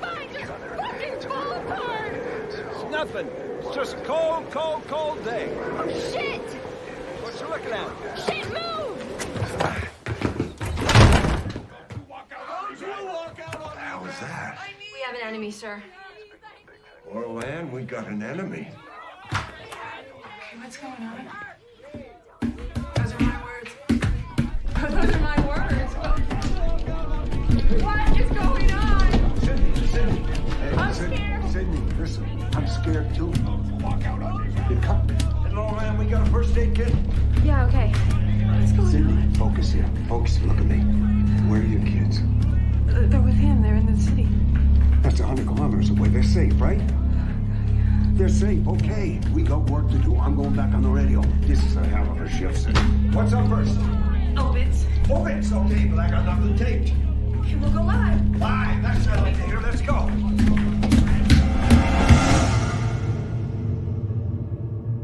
Fine, just fucking fall apart. It's nothing. It's just a cold, cold, cold day. Oh, shit. What you looking at? Shit, move. How was that? We have an enemy, sir. Orlan, we got an enemy. Okay, what's going on? Those are my words. Those are my words. What is going on? Sydney. Hey, I'm scared. Sydney, listen. I'm scared too. Walk out on me. You come. And Orlan, we got a first aid kit. Yeah, okay. What's going Sydney, on? focus here. Focus. Look at me. Where are your kids? They're with him. They're in the city. That's 100 kilometers away. They're safe, right? They're safe. Okay. We got work to do. I'm going back on the radio. This is a hell of a shift, Sydney. What's up first? Obits. Obits. Okay, but I got nothing taped. Okay, we'll go live. Live. That's what I like to hear. Let's go.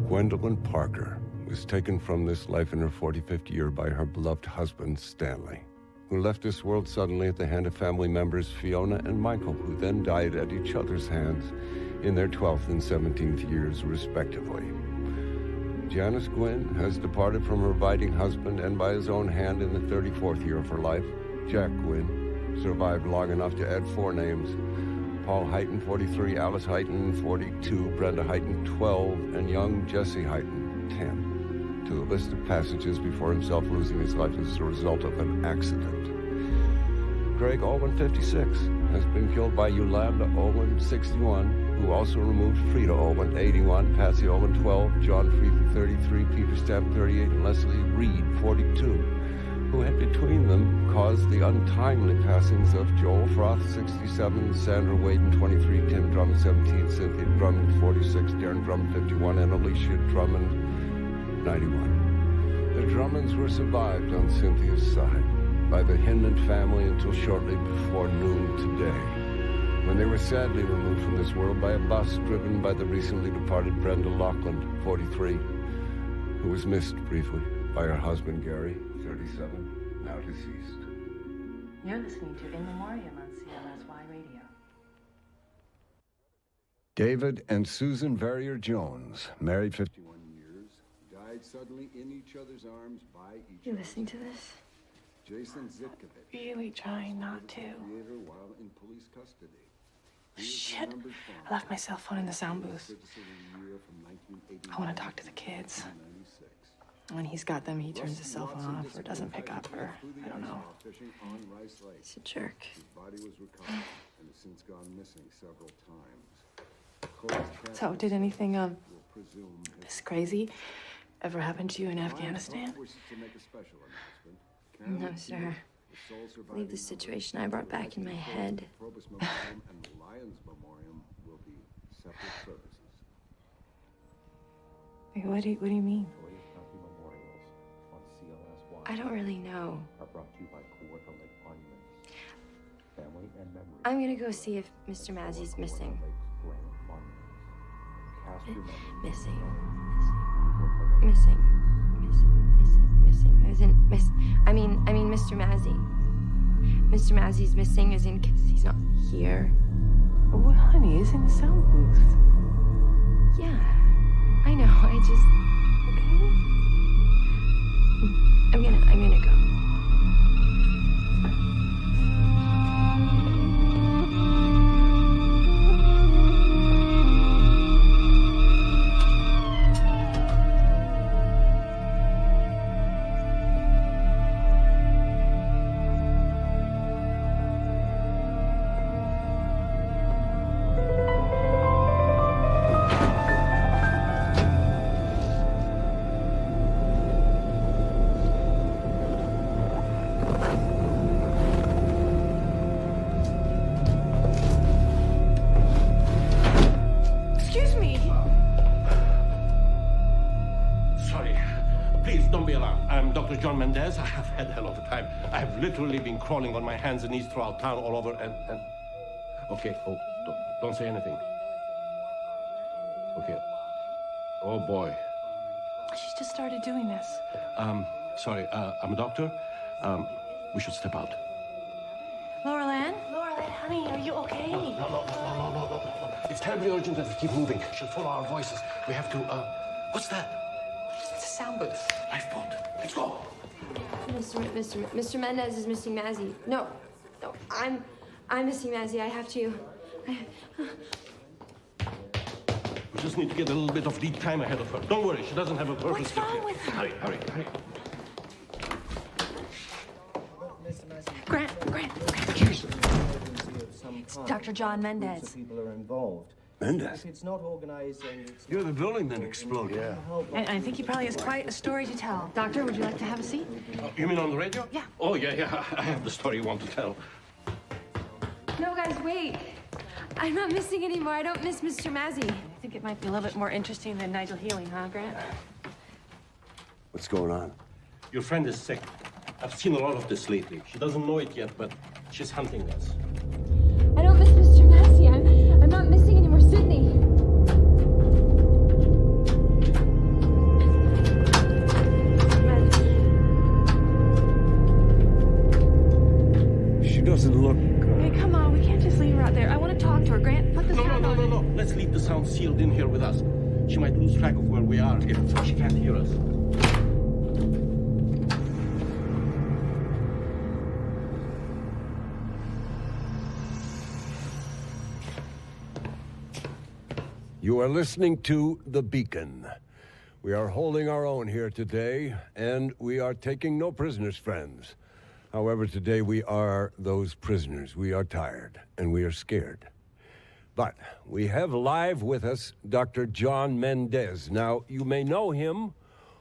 Gwendolyn Parker was taken from this life in her 45th year by her beloved husband, Stanley, who left this world suddenly at the hand of family members Fiona and Michael, who then died at each other's hands in their 12th and 17th years, respectively. Janice Gwynn has departed from her abiding husband, and by his own hand in the 34th year of her life, Jack Gwynn survived long enough to add 4 names: Paul Heighton, 43, Alice Heighton, 42, Brenda Heighton, 12, and young Jesse Heighton, 10, to the list of passages before himself losing his life as a result of an accident. Craig Owen, 56, has been killed by Yolanda Owen, 61, who also removed Frida Owen, 81, Patsy Owen, 12, John Freethy, 33, Peter Stamp, 38, and Leslie Reed, 42, who had between them caused the untimely passings of Joel Froth, 67, Sandra Waden, 23, Tim Drummond, 17, Cynthia Drummond, 46, Darren Drummond, 51, and Alicia Drummond, 91. The Drummonds were survived on Cynthia's side by the Hinman family until shortly before noon today, when they were sadly removed from this world by a bus driven by the recently departed Brenda Loughlin, 43, who was missed briefly by her husband Gary, 37, now deceased. You're listening to In Memoriam on CLSY Radio. David and Susan Verrier Jones, married 51 years, died suddenly in each other's arms by each You other. listening to this? Jason Zitkovich, Really trying not to. creator while in police custody. He is the Shit. numbered I left my cell phone in the sound booth. citizen of the year from 1989 I want to talk to the kids. to 1996. When he's got them, he turns his cell phone off or doesn't pick up, or I don't know. Fishing on Rice Lake. He's a jerk. His body was recovered and has since gone missing several times. Cole's So, did anything will presume this crazy ever happen to you in Afghanistan? wishes to make a special announcement. No, sir. I believe the situation I brought back in my head. Probus Memoriam and the Lions Memoriam will be separate services. Wait, what do you mean? I don't really know. Are brought to you by Kawartha Lake Monuments. Family and memory. I'm gonna go see if Mr. Mazzy's missing. Cast your memory. Missing. As in, I mean, Mr. Mazzy. Mr. Mazzy's missing as in, 'cause he's not here. Well, honey, he's in the sound booth. Yeah, I know, I just... Okay? I'm gonna go. Dr. John Mendez. I have had a hell of a time. I have literally been crawling on my hands and knees throughout town all over and... Okay, oh, don't say anything. Okay. Oh, boy. She's just started doing this. Sorry, I'm a doctor. We should step out. Laurel Ann, honey, are you okay? No. It's terribly urgent that we keep moving. She'll follow our voices. We have to, what's that? It's a sound booth. Lifeboat. Let's go. Mr. Mendez is missing Mazzy. No, I'm missing Mazzy. I have to. We just need to get a little bit of lead time ahead of her. Don't worry, she doesn't have a purpose. What's wrong with her? Hurry. Grant. It's Dr. John Mendez. People are involved. Mendez? If it's not organized and it's... You're the building that exploded. Yeah. And I think he probably has quite a story to tell. Doctor, would you like to have a seat? You mean on the radio? Yeah. Oh, yeah. I have the story you want to tell. No, guys, wait. I'm not missing anymore. I don't miss Mr. Mazzy. I think it might be a little bit more interesting than Nigel Healing, huh, Grant? What's going on? Your friend is sick. I've seen a lot of this lately. She doesn't know it yet, but she's hunting us. I don't miss Mr. Mazzy. I'm not missing anymore. Sydney. She doesn't look... Hey, come on. We can't just leave her out there. I want to talk to her. Grant, put the sound on. No. Let's leave the sound sealed in here with us. She might lose track of where we are if she can't hear us. You are listening to The Beacon. We are holding our own here today, and we are taking no prisoners, friends. However, today we are those prisoners. We are tired, and we are scared. But we have live with us Dr. John Mendez. Now, you may know him,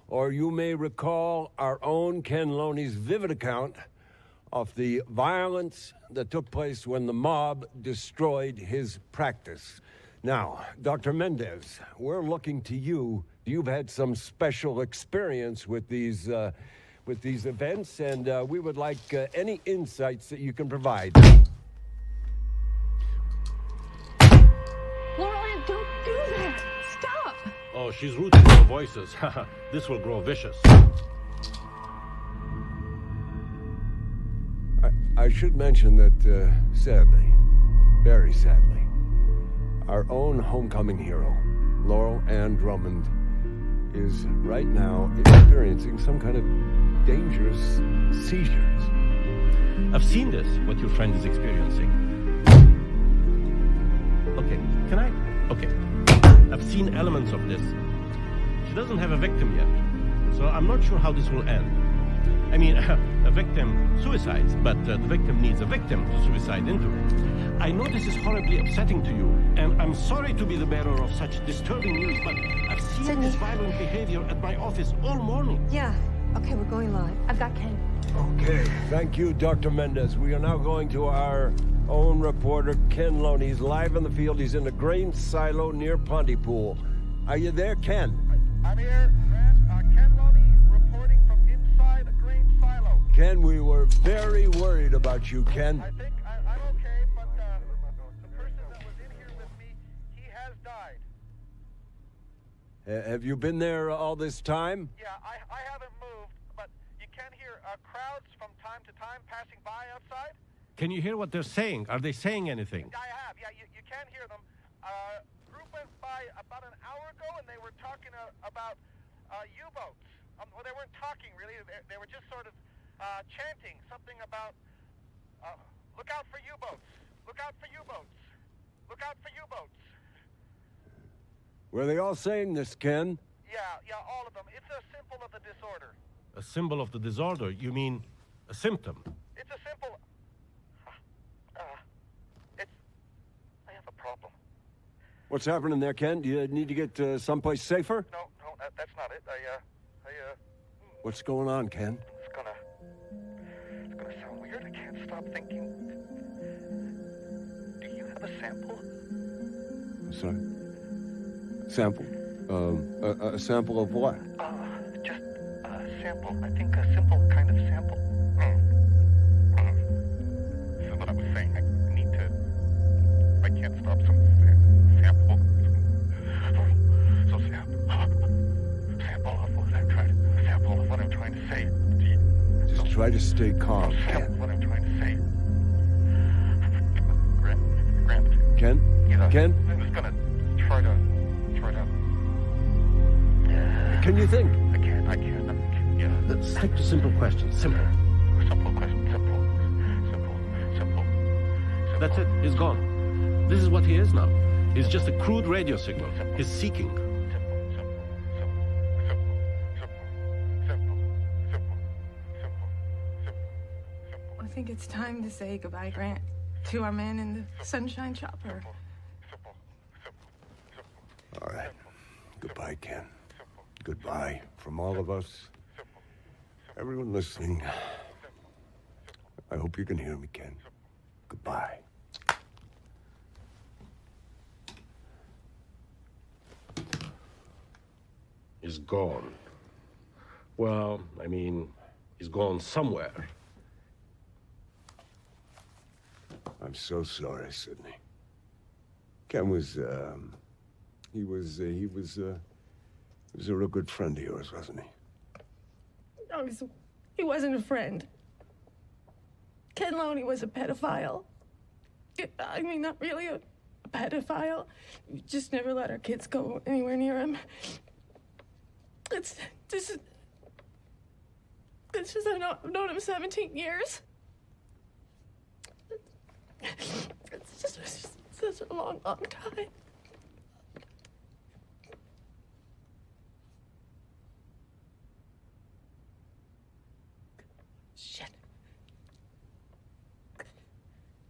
or you may recall our own Ken Loney's vivid account of the violence that took place when the mob destroyed his practice. Now, Dr. Mendez, we're looking to you. You've had some special experience with these events, and we would like any insights that you can provide. Laurel Ann, don't do that. Stop. Oh, she's rooting for voices. This will grow vicious. I should mention that, sadly, very sadly, our own homecoming hero, Laurel Ann Drummond, is right now experiencing some kind of dangerous seizures. I've seen this, what your friend is experiencing. Okay, can I? Okay. I've seen elements of this. She doesn't have a victim yet, so I'm not sure how this will end. I mean, a victim suicides, but the victim needs a victim to suicide into. I know this is horribly upsetting to you, and I'm sorry to be the bearer of such disturbing news, but I've seen Sydney. this violent behavior at my office all morning. Yeah. Okay, we're going live. I've got Ken. Okay. Thank you, Dr. Mendez. We are now going to our own reporter, Ken Loney. He's live in the field. He's in the grain silo near Pontypool. Are you there, Ken? I'm here, Grant. Ken Loney reporting from inside a grain silo. Ken, we were very worried about you, Ken. I think I'm okay, but the person that was in here with me, he has died. Have you been there all this time? Yeah, I haven't moved, but you can hear crowds from time to time passing by outside. Can you hear what they're saying? Are they saying anything? I have, yeah, you can hear them. Group went by about an hour ago, and they were talking about U-boats. Well, they weren't talking, really. They were just sort of chanting something about, look out for U-boats. Look out for U-boats. Look out for U-boats. Were they all saying this, Ken? Yeah, all of them. It's a symbol of the disorder. A symbol of the disorder? You mean a symptom? It's a symbol... I have a problem. What's happening there, Ken? Do you need to get someplace safer? No, that's not it. What's going on, Ken? It's gonna sound weird. I can't stop thinking. Do you have a sample? Sorry? Sample? A sample of what? Just a sample. I think a simple kind of sample. This is what I was saying. I need to... I can't stop some sample. So sample of what I'm trying to... Sample of what I'm trying to say. Just try to stay calm, Sample Ken. of what I'm trying to say. Grant. Ken? Yeah. Ken? I'm just gonna try to... Can you think? I can't. Yeah. Let's stick to simple questions. Simple. Simple question. Simple. That's it. He's gone. This is what he is now. He's just a crude radio signal. He's seeking. I think it's time to say goodbye, Grant, to our man in the sunshine chopper. All right. Goodbye, Ken. Goodbye from all of us. Everyone listening. I hope you can hear me, Ken. Goodbye. He's gone. Well, I mean, he's gone somewhere. I'm so sorry, Sidney. Ken was, he was a real good friend of yours, wasn't he? No, he wasn't a friend. Ken Loney was a pedophile. I mean, not really a pedophile. We just never let our kids go anywhere near him. It's just I've known him 17 years. It's just such a long time. Shit.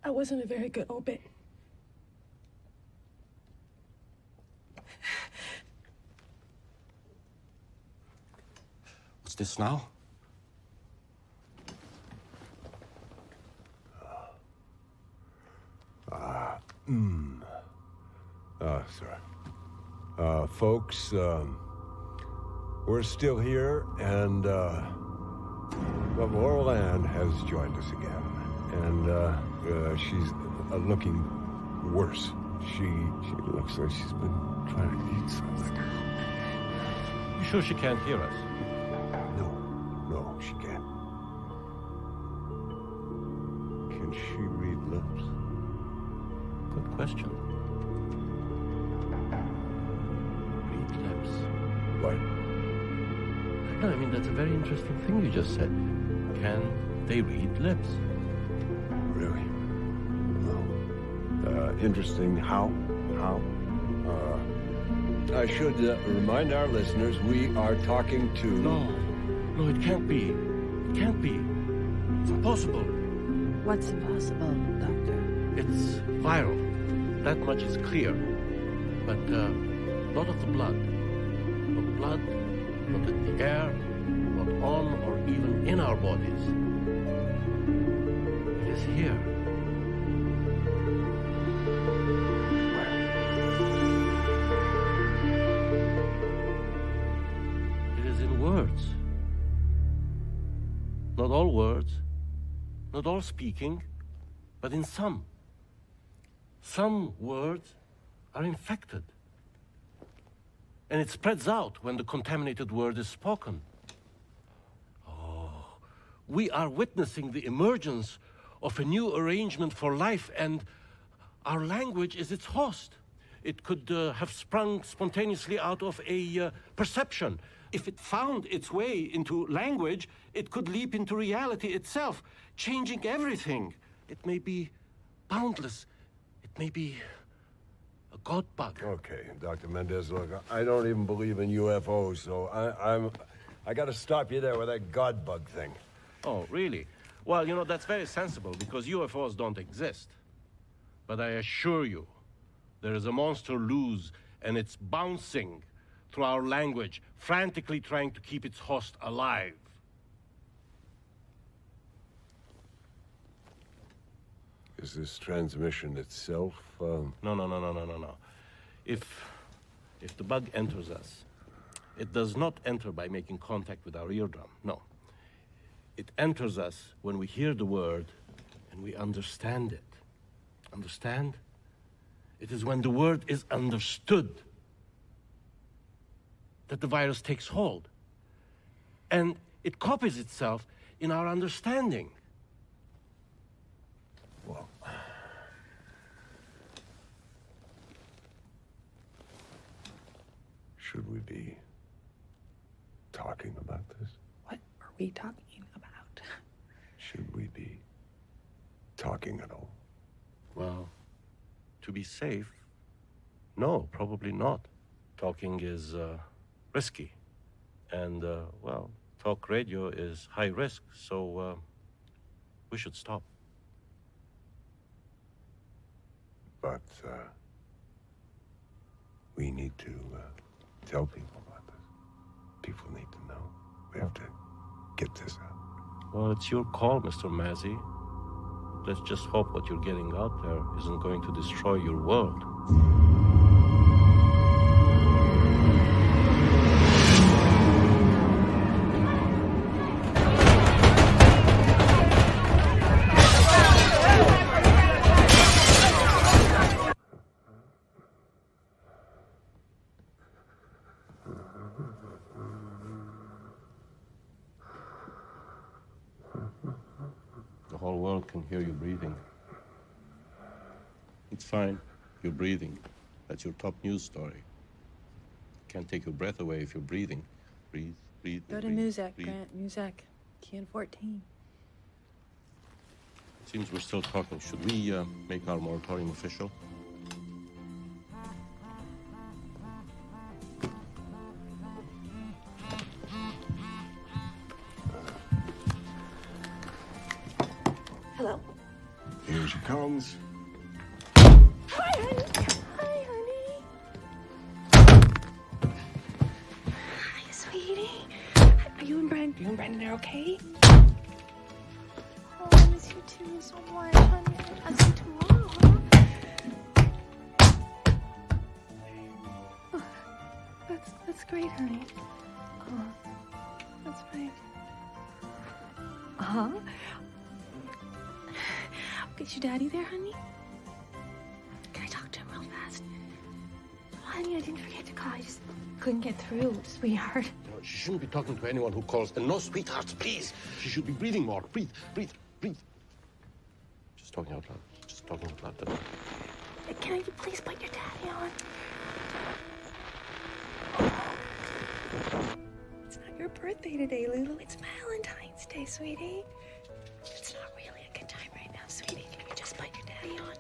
I wasn't a very good obit. What's this now? Sorry. Folks, we're still here, and, Laurel Ann has joined us again, and, she's looking worse. She looks like she's been trying to eat something. You sure she can't hear us? No, she can't. Can she read lips? Good question. Read lips. What? No, I mean, that's a very interesting thing you just said. Can they read lips? Really? Well, interesting. How? I should remind our listeners we are talking to... No, it can't be. It can't be. It's impossible. What's impossible, Doctor? It's viral. That much is clear. But not of the blood. Not blood, not in the air, not on or even in our bodies. It is here. It is in words. Not all words, not all speaking, but in some. Some words are infected. And it spreads out when the contaminated word is spoken. Oh, we are witnessing the emergence of a new arrangement for life, and our language is its host. It could have sprung spontaneously out of a perception. If it found its way into language, it could leap into reality itself, changing everything. It may be boundless. It may be a god bug. Okay, Dr. Mendez, look, I don't even believe in UFOs, so I got to stop you there with that god bug thing. Oh, really? Well, you know, that's very sensible, because UFOs don't exist. But I assure you, there is a monster loose, and it's bouncing through our language, frantically trying to keep its host alive. Is this transmission itself, No. If the bug enters us, It does not enter by making contact with our eardrum, no. It enters us when we hear the word and we understand it. Understand? It is when the word is understood that the virus takes hold. And it copies itself in our understanding. Well, should we be talking about this? What are we talking about? Should we be talking at all? Well, to be safe, no, probably not. Talking is risky. And, well, talk radio is high risk, so we should stop. But we need to tell people about this. People need to know. We have to get this out. Well, it's your call, Mr. Mazzy. Let's just hope what you're getting out there isn't going to destroy your world. The whole world can hear you breathing. It's fine. You're breathing. That's your top news story. Can't take your breath away if you're breathing. Breathe, breathe. Go to breathe, Muzak, breathe. Grant. Muzak. Key 14. It seems we're still talking. Should we make our moratorium official? Hello. Here she comes. Hi, honey. Hi, honey. Hi, sweetie. Are you and Brandon are okay? Oh, I miss you too so much, honey. I'll see you tomorrow, huh? Oh, that's great, honey. Oh, that's right. Uh-huh. Is your daddy there, honey? Can I talk to him real fast? Oh, honey, I didn't forget to call. I just couldn't get through, sweetheart. No, she shouldn't be talking to anyone who calls. And no sweethearts, please. She should be breathing more. Breathe, breathe, breathe. Just talking out loud. Just talking out loud. Can I please put your daddy on? It's not your birthday today, Lulu. It's Valentine's Day, sweetie. It's not really a good time right now, sweetie. Can you just put your daddy on?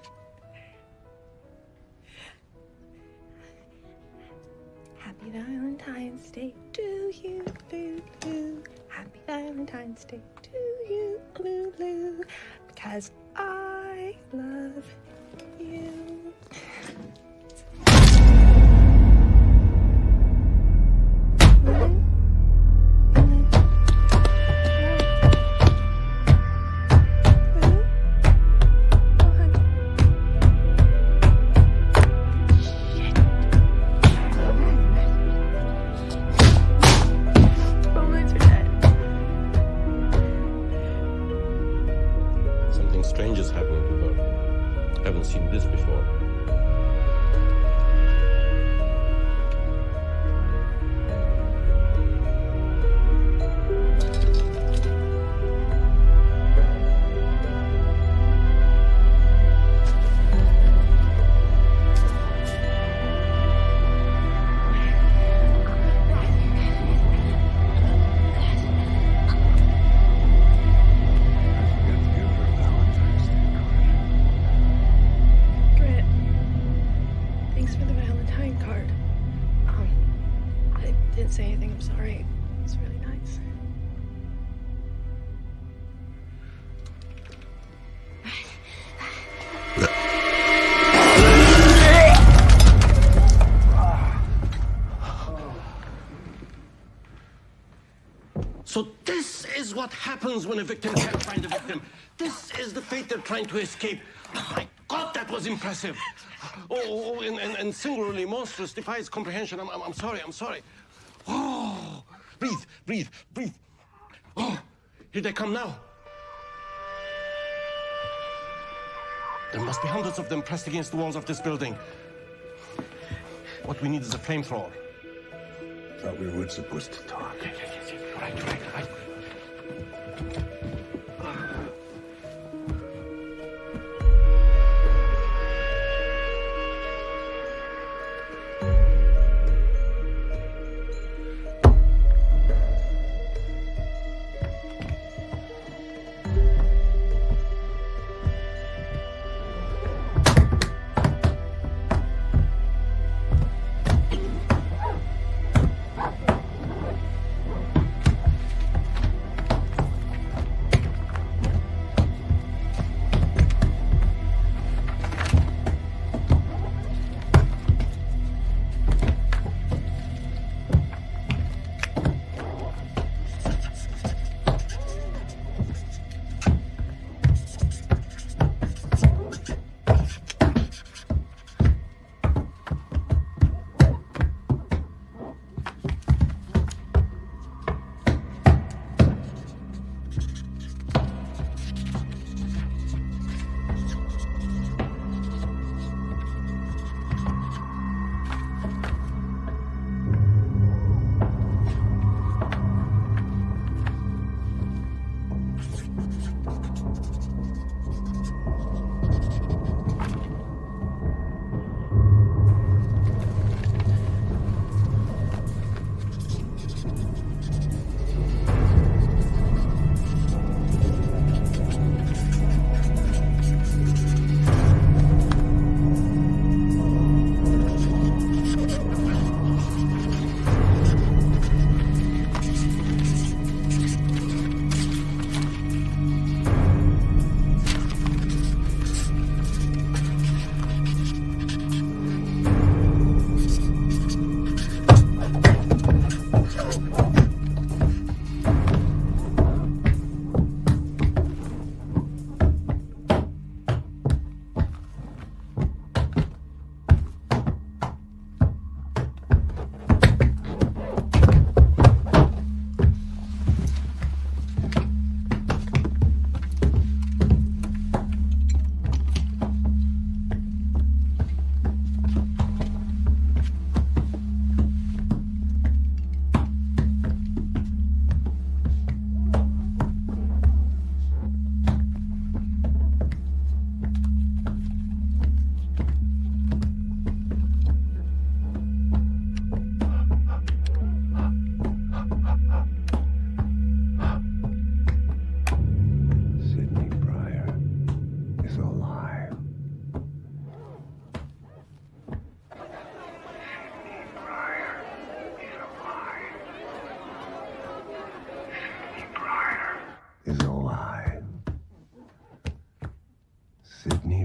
Happy Valentine's Day to you, Lulu. Happy Valentine's Day to you, Lulu. Because I love you. Something strange is happening to her. Haven't seen this before. Grant, thanks for the Valentine card. I didn't say anything. I'm sorry. It's really nice. So this is what happens when a victim can't find a victim. This is the fate they're trying to escape. My God, that was impressive. And singularly monstrous, defies comprehension. I'm sorry. Oh, breathe, breathe, breathe. Oh, here they come now. There must be hundreds of them pressed against the walls of this building. What we need is a flamethrower. Thought we weren't supposed to talk. Yes. Right.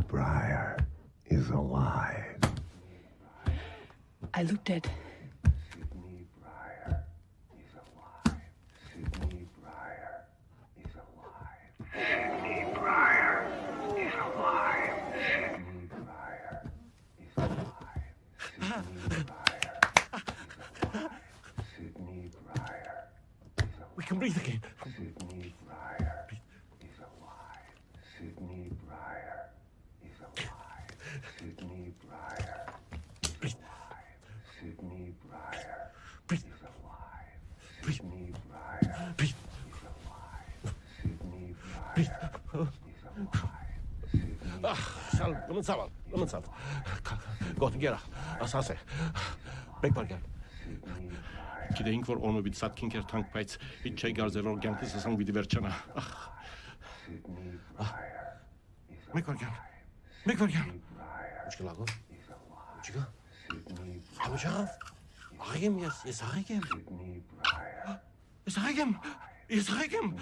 Breyer is alive. I looked at. Sidney Breyer is alive. Sidney Breyer is alive. Sidney Breyer is alive. Sidney Breyer is alive. Sidney Breyer is alive. Sidney Breyer is alive. We can breathe again. Sidney Breyer is alive. Sidney Breyer is alive. Sidney Breyer is alive. Sidney Breyer is alive. Sidney Breyer is alive. Sidney Breyer is alive. Let me stop. Gå til Gera. Asase. Bekbargen. Kide for ono vid satkinker tankpaits. Hitche garzelor gankis sang vid verchana. Bekbargen. Uçka lago. Uçka. Hamşaf. Agim yes agim. Is agim.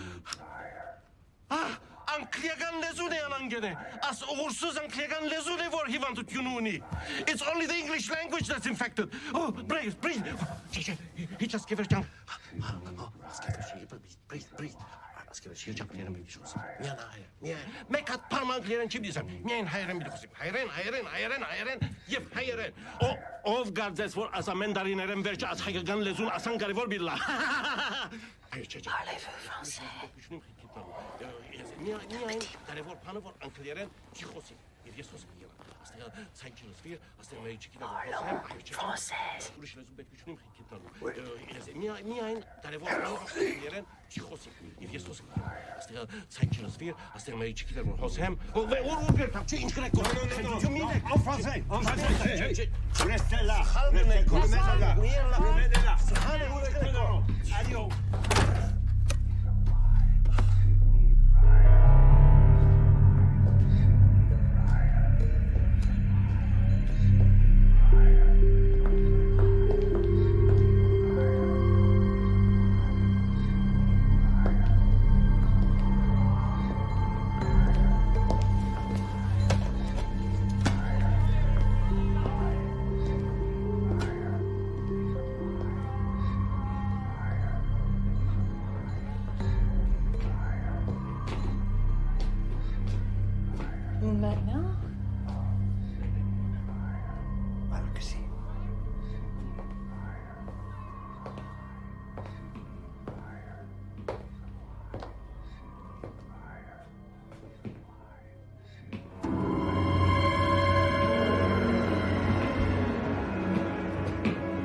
Ankliagan lezune anangene. As uğursuz ankliagan lezune vor he wanted yununi. It's only the English language that's infected. Oh, breathe. He just give her jump. Breathe. Asker şey jump yana bir şey olsun. Yana. Mekat parmağın ankleren chi bidisam. Miain hayren bidikosim. Hayren. Yef hayren. Ov gardes vor as a mandarineren verch as hagan lezun asan garevor billa. Parlez-vous français? Miain garevor panovor ankleren chichosim. Yesos bira. Française. En français. Restez là. Adios. Maintenant? Claro que sí.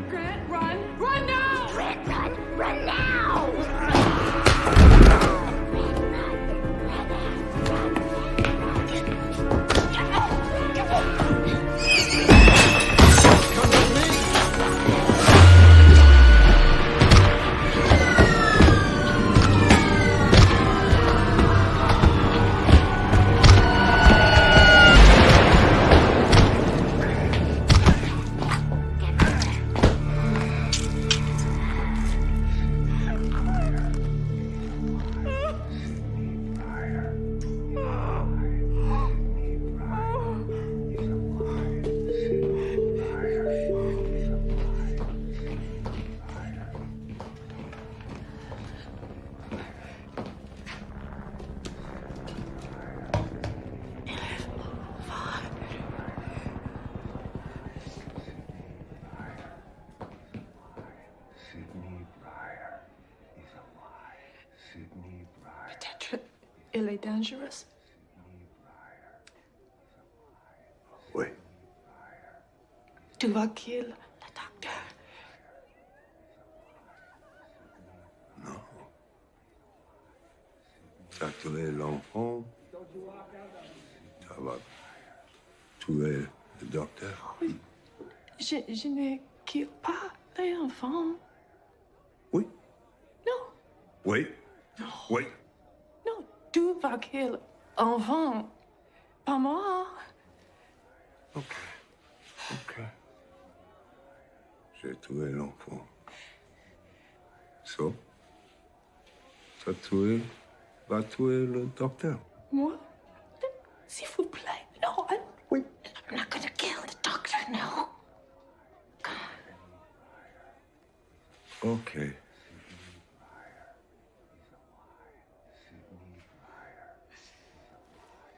Grant, run! Run now! Grant, run now! Il est dangereux. Oui. Tu vas kill le docteur. Non. Tu as tué l'enfant. Tu vas tuer le docteur. Oui. Je ne kill pas les enfants. Oui. Non. Oui. Non. Oui. Non, tu vas kill l'enfant. Pas moi. Ok. J'ai tué l'enfant. So, tu as tué, va tuer le docteur. Moi? S'il vous plaît. No, I'm not gonna kill the doctor, no. Ok.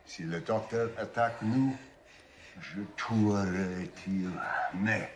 Si le docteur attaque nous, je tuerai-t-il, mais...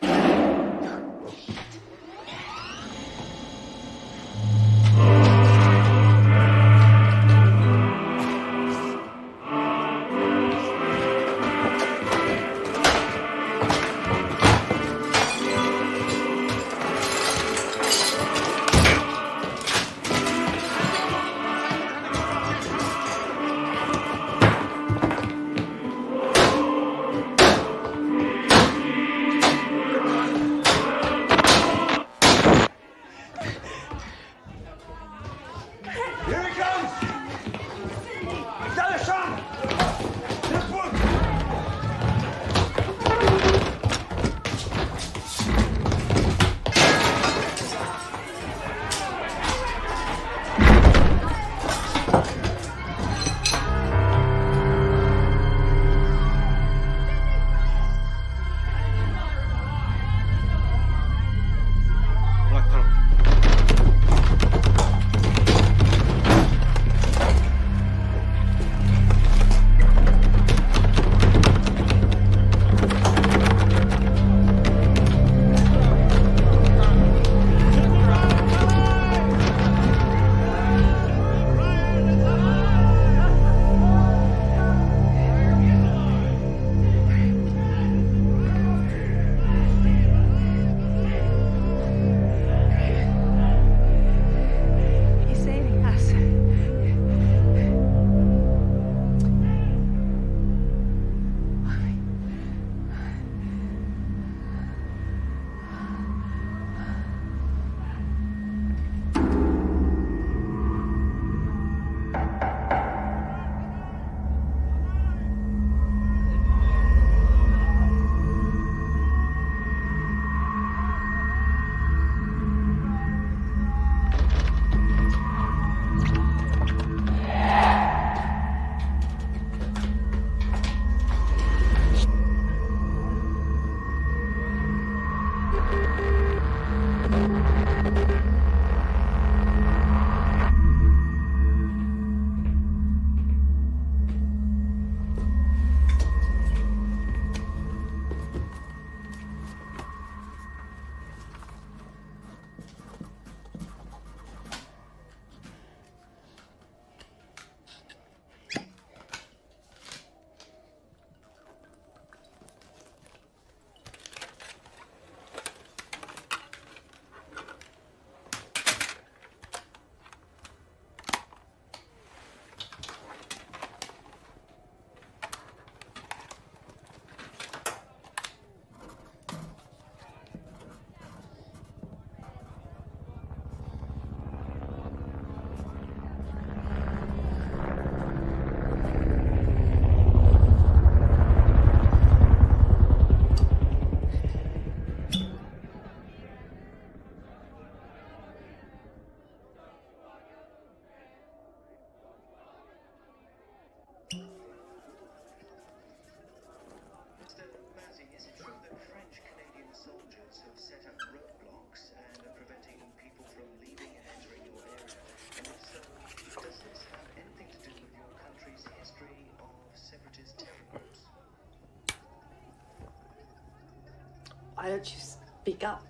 Why don't you speak up?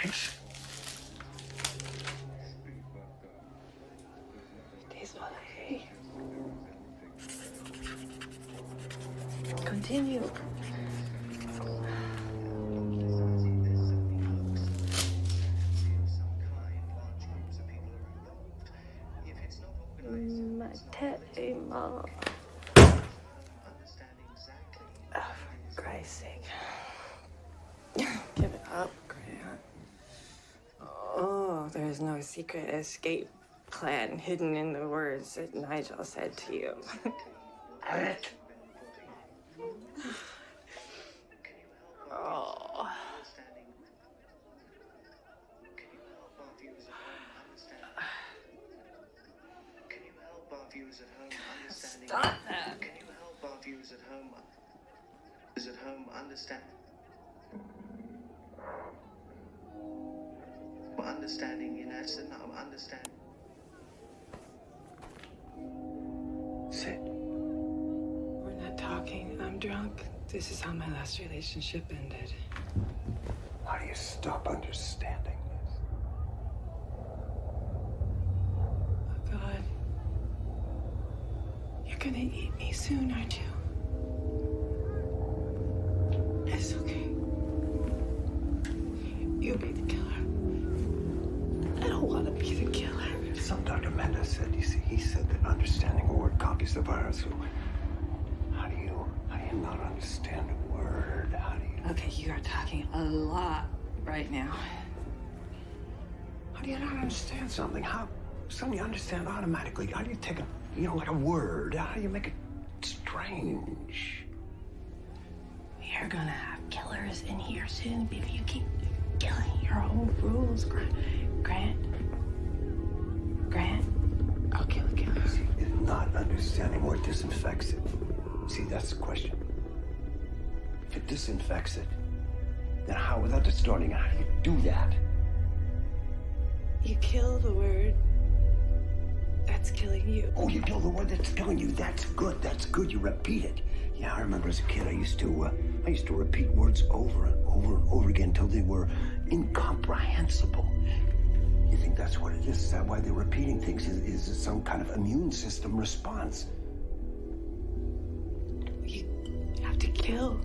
Rich? Désolé. Continue. Ma tête est mal. Oh, for Christ's sake. Give it up, Grant. Oh, there's no secret escape plan hidden in the words that Nigel said to you. Alright. Oh. Stop that. Can you help our viewers at home understand? Understanding, you know, it's not understanding. Sit. We're not talking. I'm drunk. This is how my last relationship ended. How do you stop understanding this? Oh, God. You're gonna eat me soon, aren't you? It's okay. You'll be the killer. I don't want to be the killer. Some Dr. Mendez said, you see, he said that understanding a word copies the virus. So how do you not understand a word? How do you... Okay, you are talking a lot right now. How do you not understand something? How? Something you understand automatically. How do you take like a word? How do you make it strange? You're gonna have killers in here soon, baby. You keep killing your own rules, Grant. I'll kill the killers. See, not understanding where it disinfects it. See, that's the question. If it disinfects it, then how, without distorting it, how do you do that? You kill the word that's killing you. Oh, you kill the word that's killing you. That's good. That's good. You repeat it. Yeah, I remember as a kid, I used to repeat words over and over and over again until they were incomprehensible. You think that's what it is? Is that why they're repeating things? Is it some kind of immune system response? You have to kill.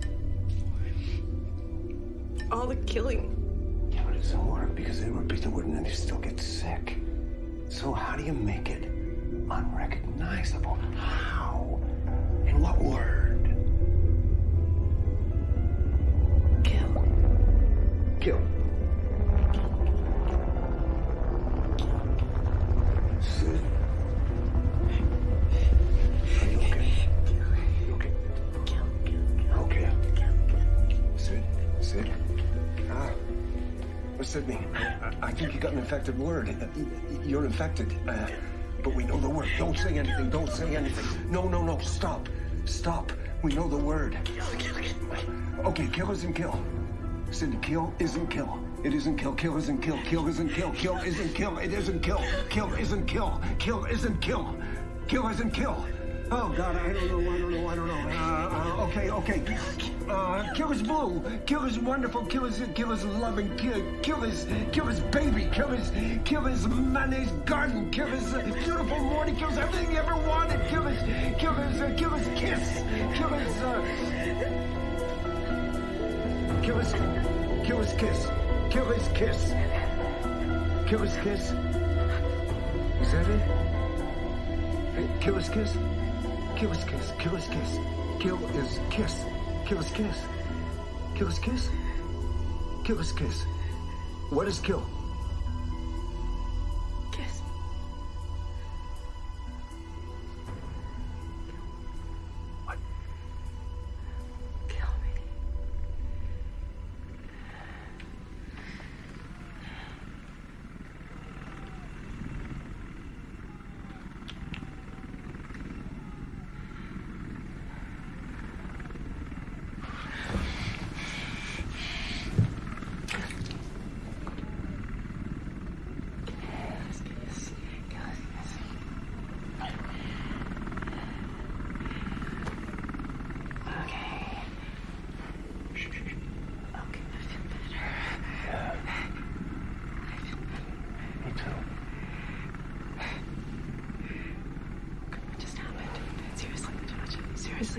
All the killing. Yeah, but it doesn't work because they repeat the word and then they still get sick. So how do you make it unrecognizable? How? In what word? Kill. Kill. Sid. Are you okay? You okay? Okay. Sid? What's that mean? I think you got an infected word. You're infected. But we know the word. Don't say anything. Don't say anything. No. Stop. We know the word. Okay, kill isn't kill. Sid, kill isn't kill. It isn't kill. Kill isn't kill. Kill isn't kill. Kill isn't kill. It isn't kill. Kill isn't kill. Kill isn't kill. Kill isn't kill. Oh, God, I don't know. Okay. Kill is blue. Kill is wonderful. Kill is loving. Kill is baby. Kill is mayonnaise garden. Kill is beautiful morning. Kill is everything you ever wanted. Kill is kiss. Kill is kiss. Kill is kiss. Kill is kiss. Is that it? Kill is kiss. Kill is kiss. Kill is kiss. Kill is kiss. Kill is kiss. Kill is kiss. Kill is kiss. What is kill? Kiss. What? Kill me.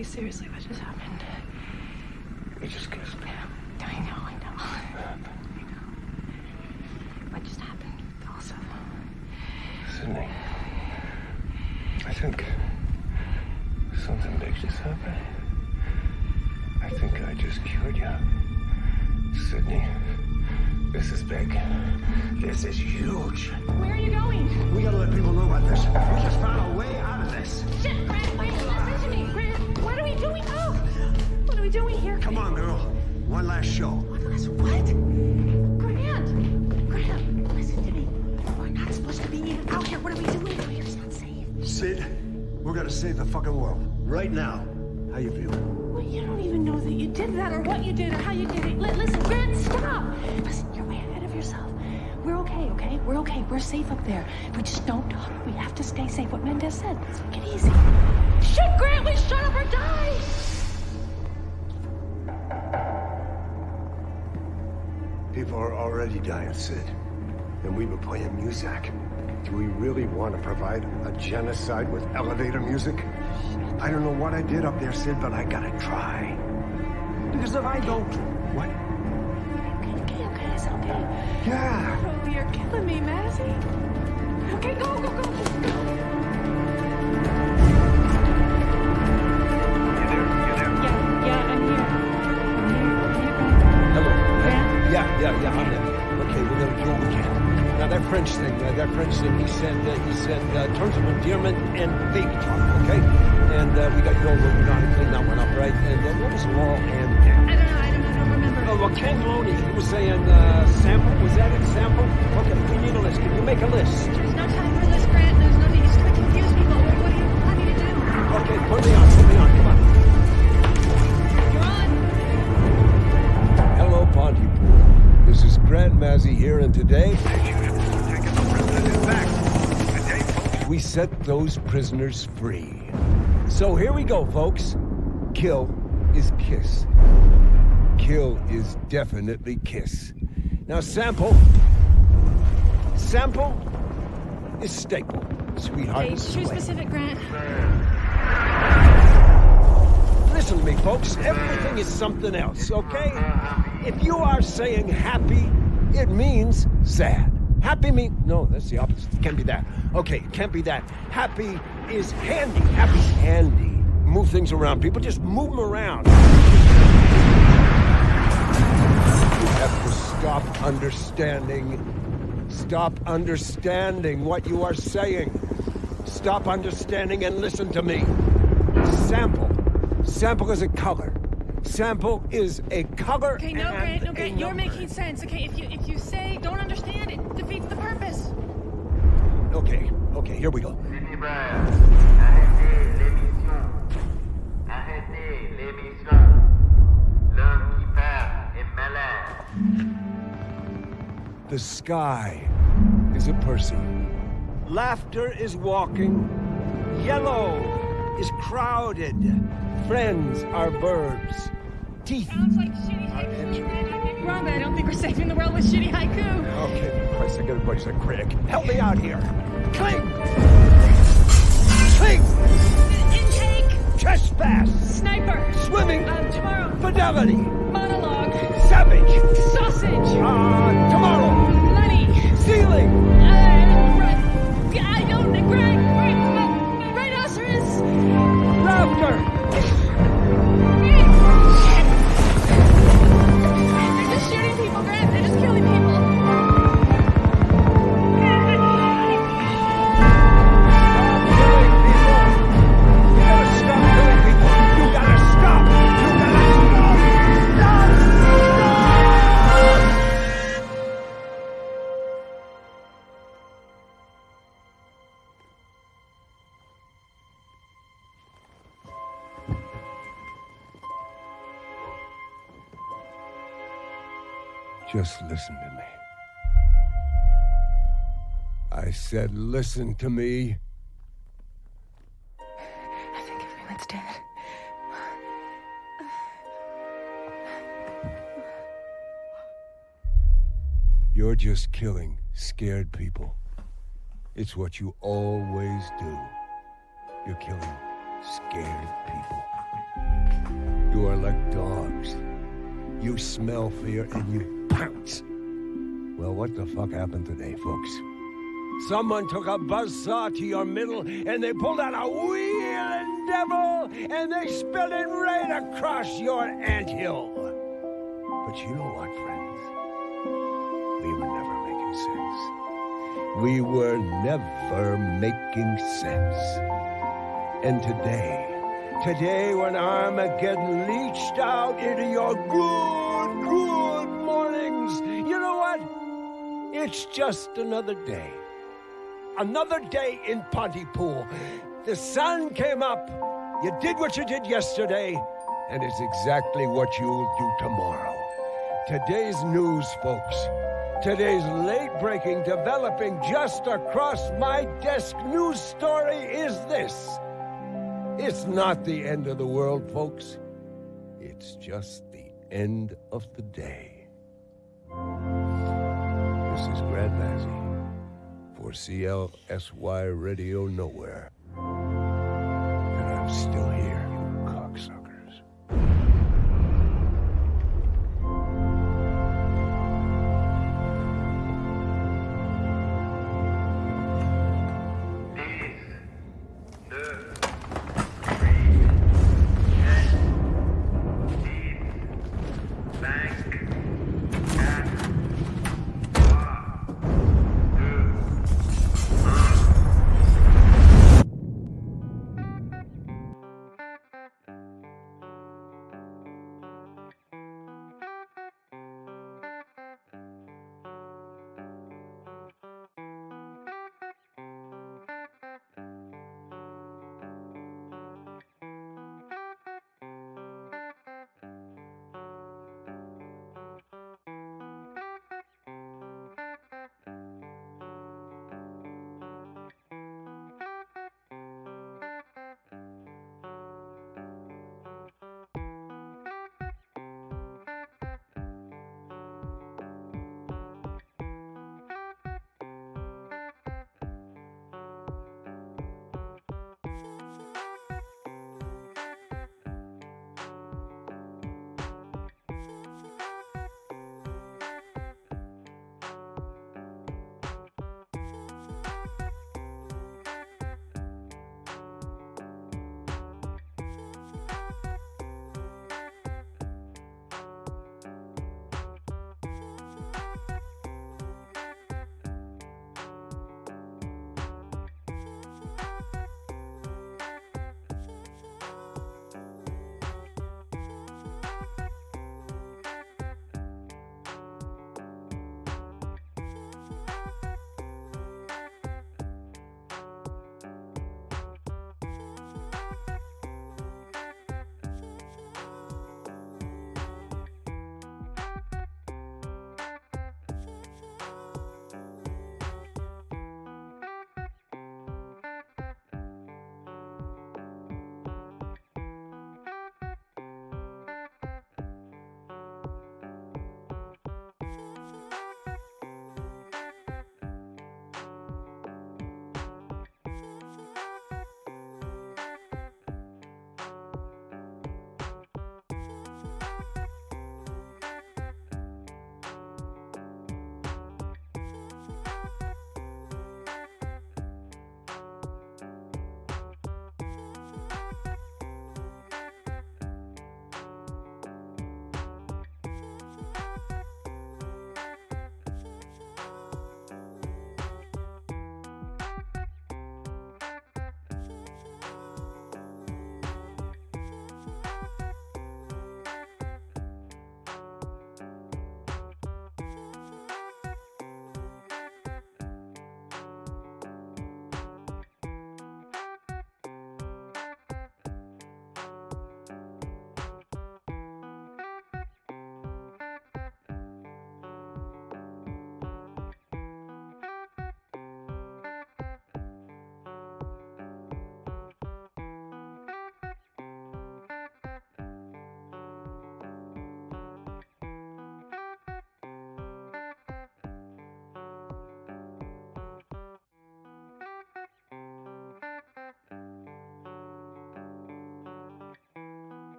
seriously, what just happened? You just kissed me. I know. What just happened? Also. Sydney, I think something big just happened. I think I just cured you. Sydney, this is big. This is huge. Where are you going? We gotta let people know about this. We just found a way out of this. Shit, Grant, wait, listen to me. Grant, what are we doing? Oh, what are we doing here? Come on, girl. One last show. One last what? Grant, listen to me. We're not supposed to be even out here. What are we doing out here? It's not safe. Sid, we're gonna save the fucking world. Right now. How you feel? Well, you don't even know that you did that or what you did or how you did it. Listen, Grant, stop. Listen, you're way ahead of yourself. We're okay? We're okay. We're safe up there. We just don't talk. We have to stay safe. What Mendez said. Let's take it easy. Shit, Grant, we shut up or die. People are already dying, Sid. And we were playing music. Do we really want to provide a genocide with elevator music? I don't know what I did up there, Sid, but I gotta try. Because if I don't... What? Okay, is it okay? Yeah. Oh, you're killing me, Mazzy. Okay, go. You there? Yeah, I'm here. Hello. Grant? Yeah, I'm there. Okay, we're gonna do what we can. Now that French thing, he said terms of endearment and baby talk, okay? And we got you all working on to clean that one up, right? And what was law and... I don't remember. Oh, well, Candeloni, he was saying sample, was that it, sample? Okay, we need a list. Can you make a list? There's no time for a list, Grant. There's no need. It's gonna confuse people. What do you want me to do? Okay, put me on, come on. You're on. Hello, Pontypool. This is Grand Mazzy here, and today... we set those prisoners free. So here we go, folks. Kill is kiss. Kill is definitely kiss. Now, sample is staple. Sweetheart Okay, is too slay. specific, Grant. Listen to me, folks. Everything is something else, okay? If you are saying happy, it means sad. Happy means... No, that's the opposite. It can't be that. Okay, it can't be that. Happy is handy. Happy's handy. Move things around. People just move them around. You have to stop understanding what you are saying. Stop understanding and listen to me. Sample is a color. Sample is a color. Okay, no, Grant, you're making sense. Okay, if you say don't understand, it defeats the purpose. Okay, here we go. Sydney Brian, arrêtez l'émission. Arrêtez l'émission. L'homme qui parle est malade. The sky is a person. Laughter is walking. Yellow is crowded. Friends are verbs. Teeth Sounds like shitty haiku. I may be wrong, but I don't think we're saving the world with shitty haiku. Okay, for Christ's sake, everybody's a critic. Help me out here. Cling! Intake! Trespass! Sniper! Swimming! Tomorrow! Fidelity! Monologue! Savage! Sausage! Tomorrow! Money! Ceiling! I don't... Rhinoceros! Laughter! They're just shooting people, Grant. They're just killing people. Just listen to me. I said listen to me. I think everyone's dead. You're just killing scared people. It's what you always do. You're killing Scared people. You are like dogs. You smell fear and you pounce. Well, what the fuck happened today, folks? Someone took a buzzsaw to your middle and they pulled out a wheeling devil and they spilled it right across your anthill. But you know what, friends? We were never making sense. We were never making sense. And today when Armageddon leached out into your good mornings, you know what? It's just another day. Another day in Pontypool. The sun came up. You did what you did yesterday, and it's exactly what you'll do tomorrow. Today's news, folks. Today's late-breaking, developing just across my desk news story is this. It's not the end of the world, folks. It's just the end of the day. This is Grant Massey for CLSY Radio Nowhere. And I'm still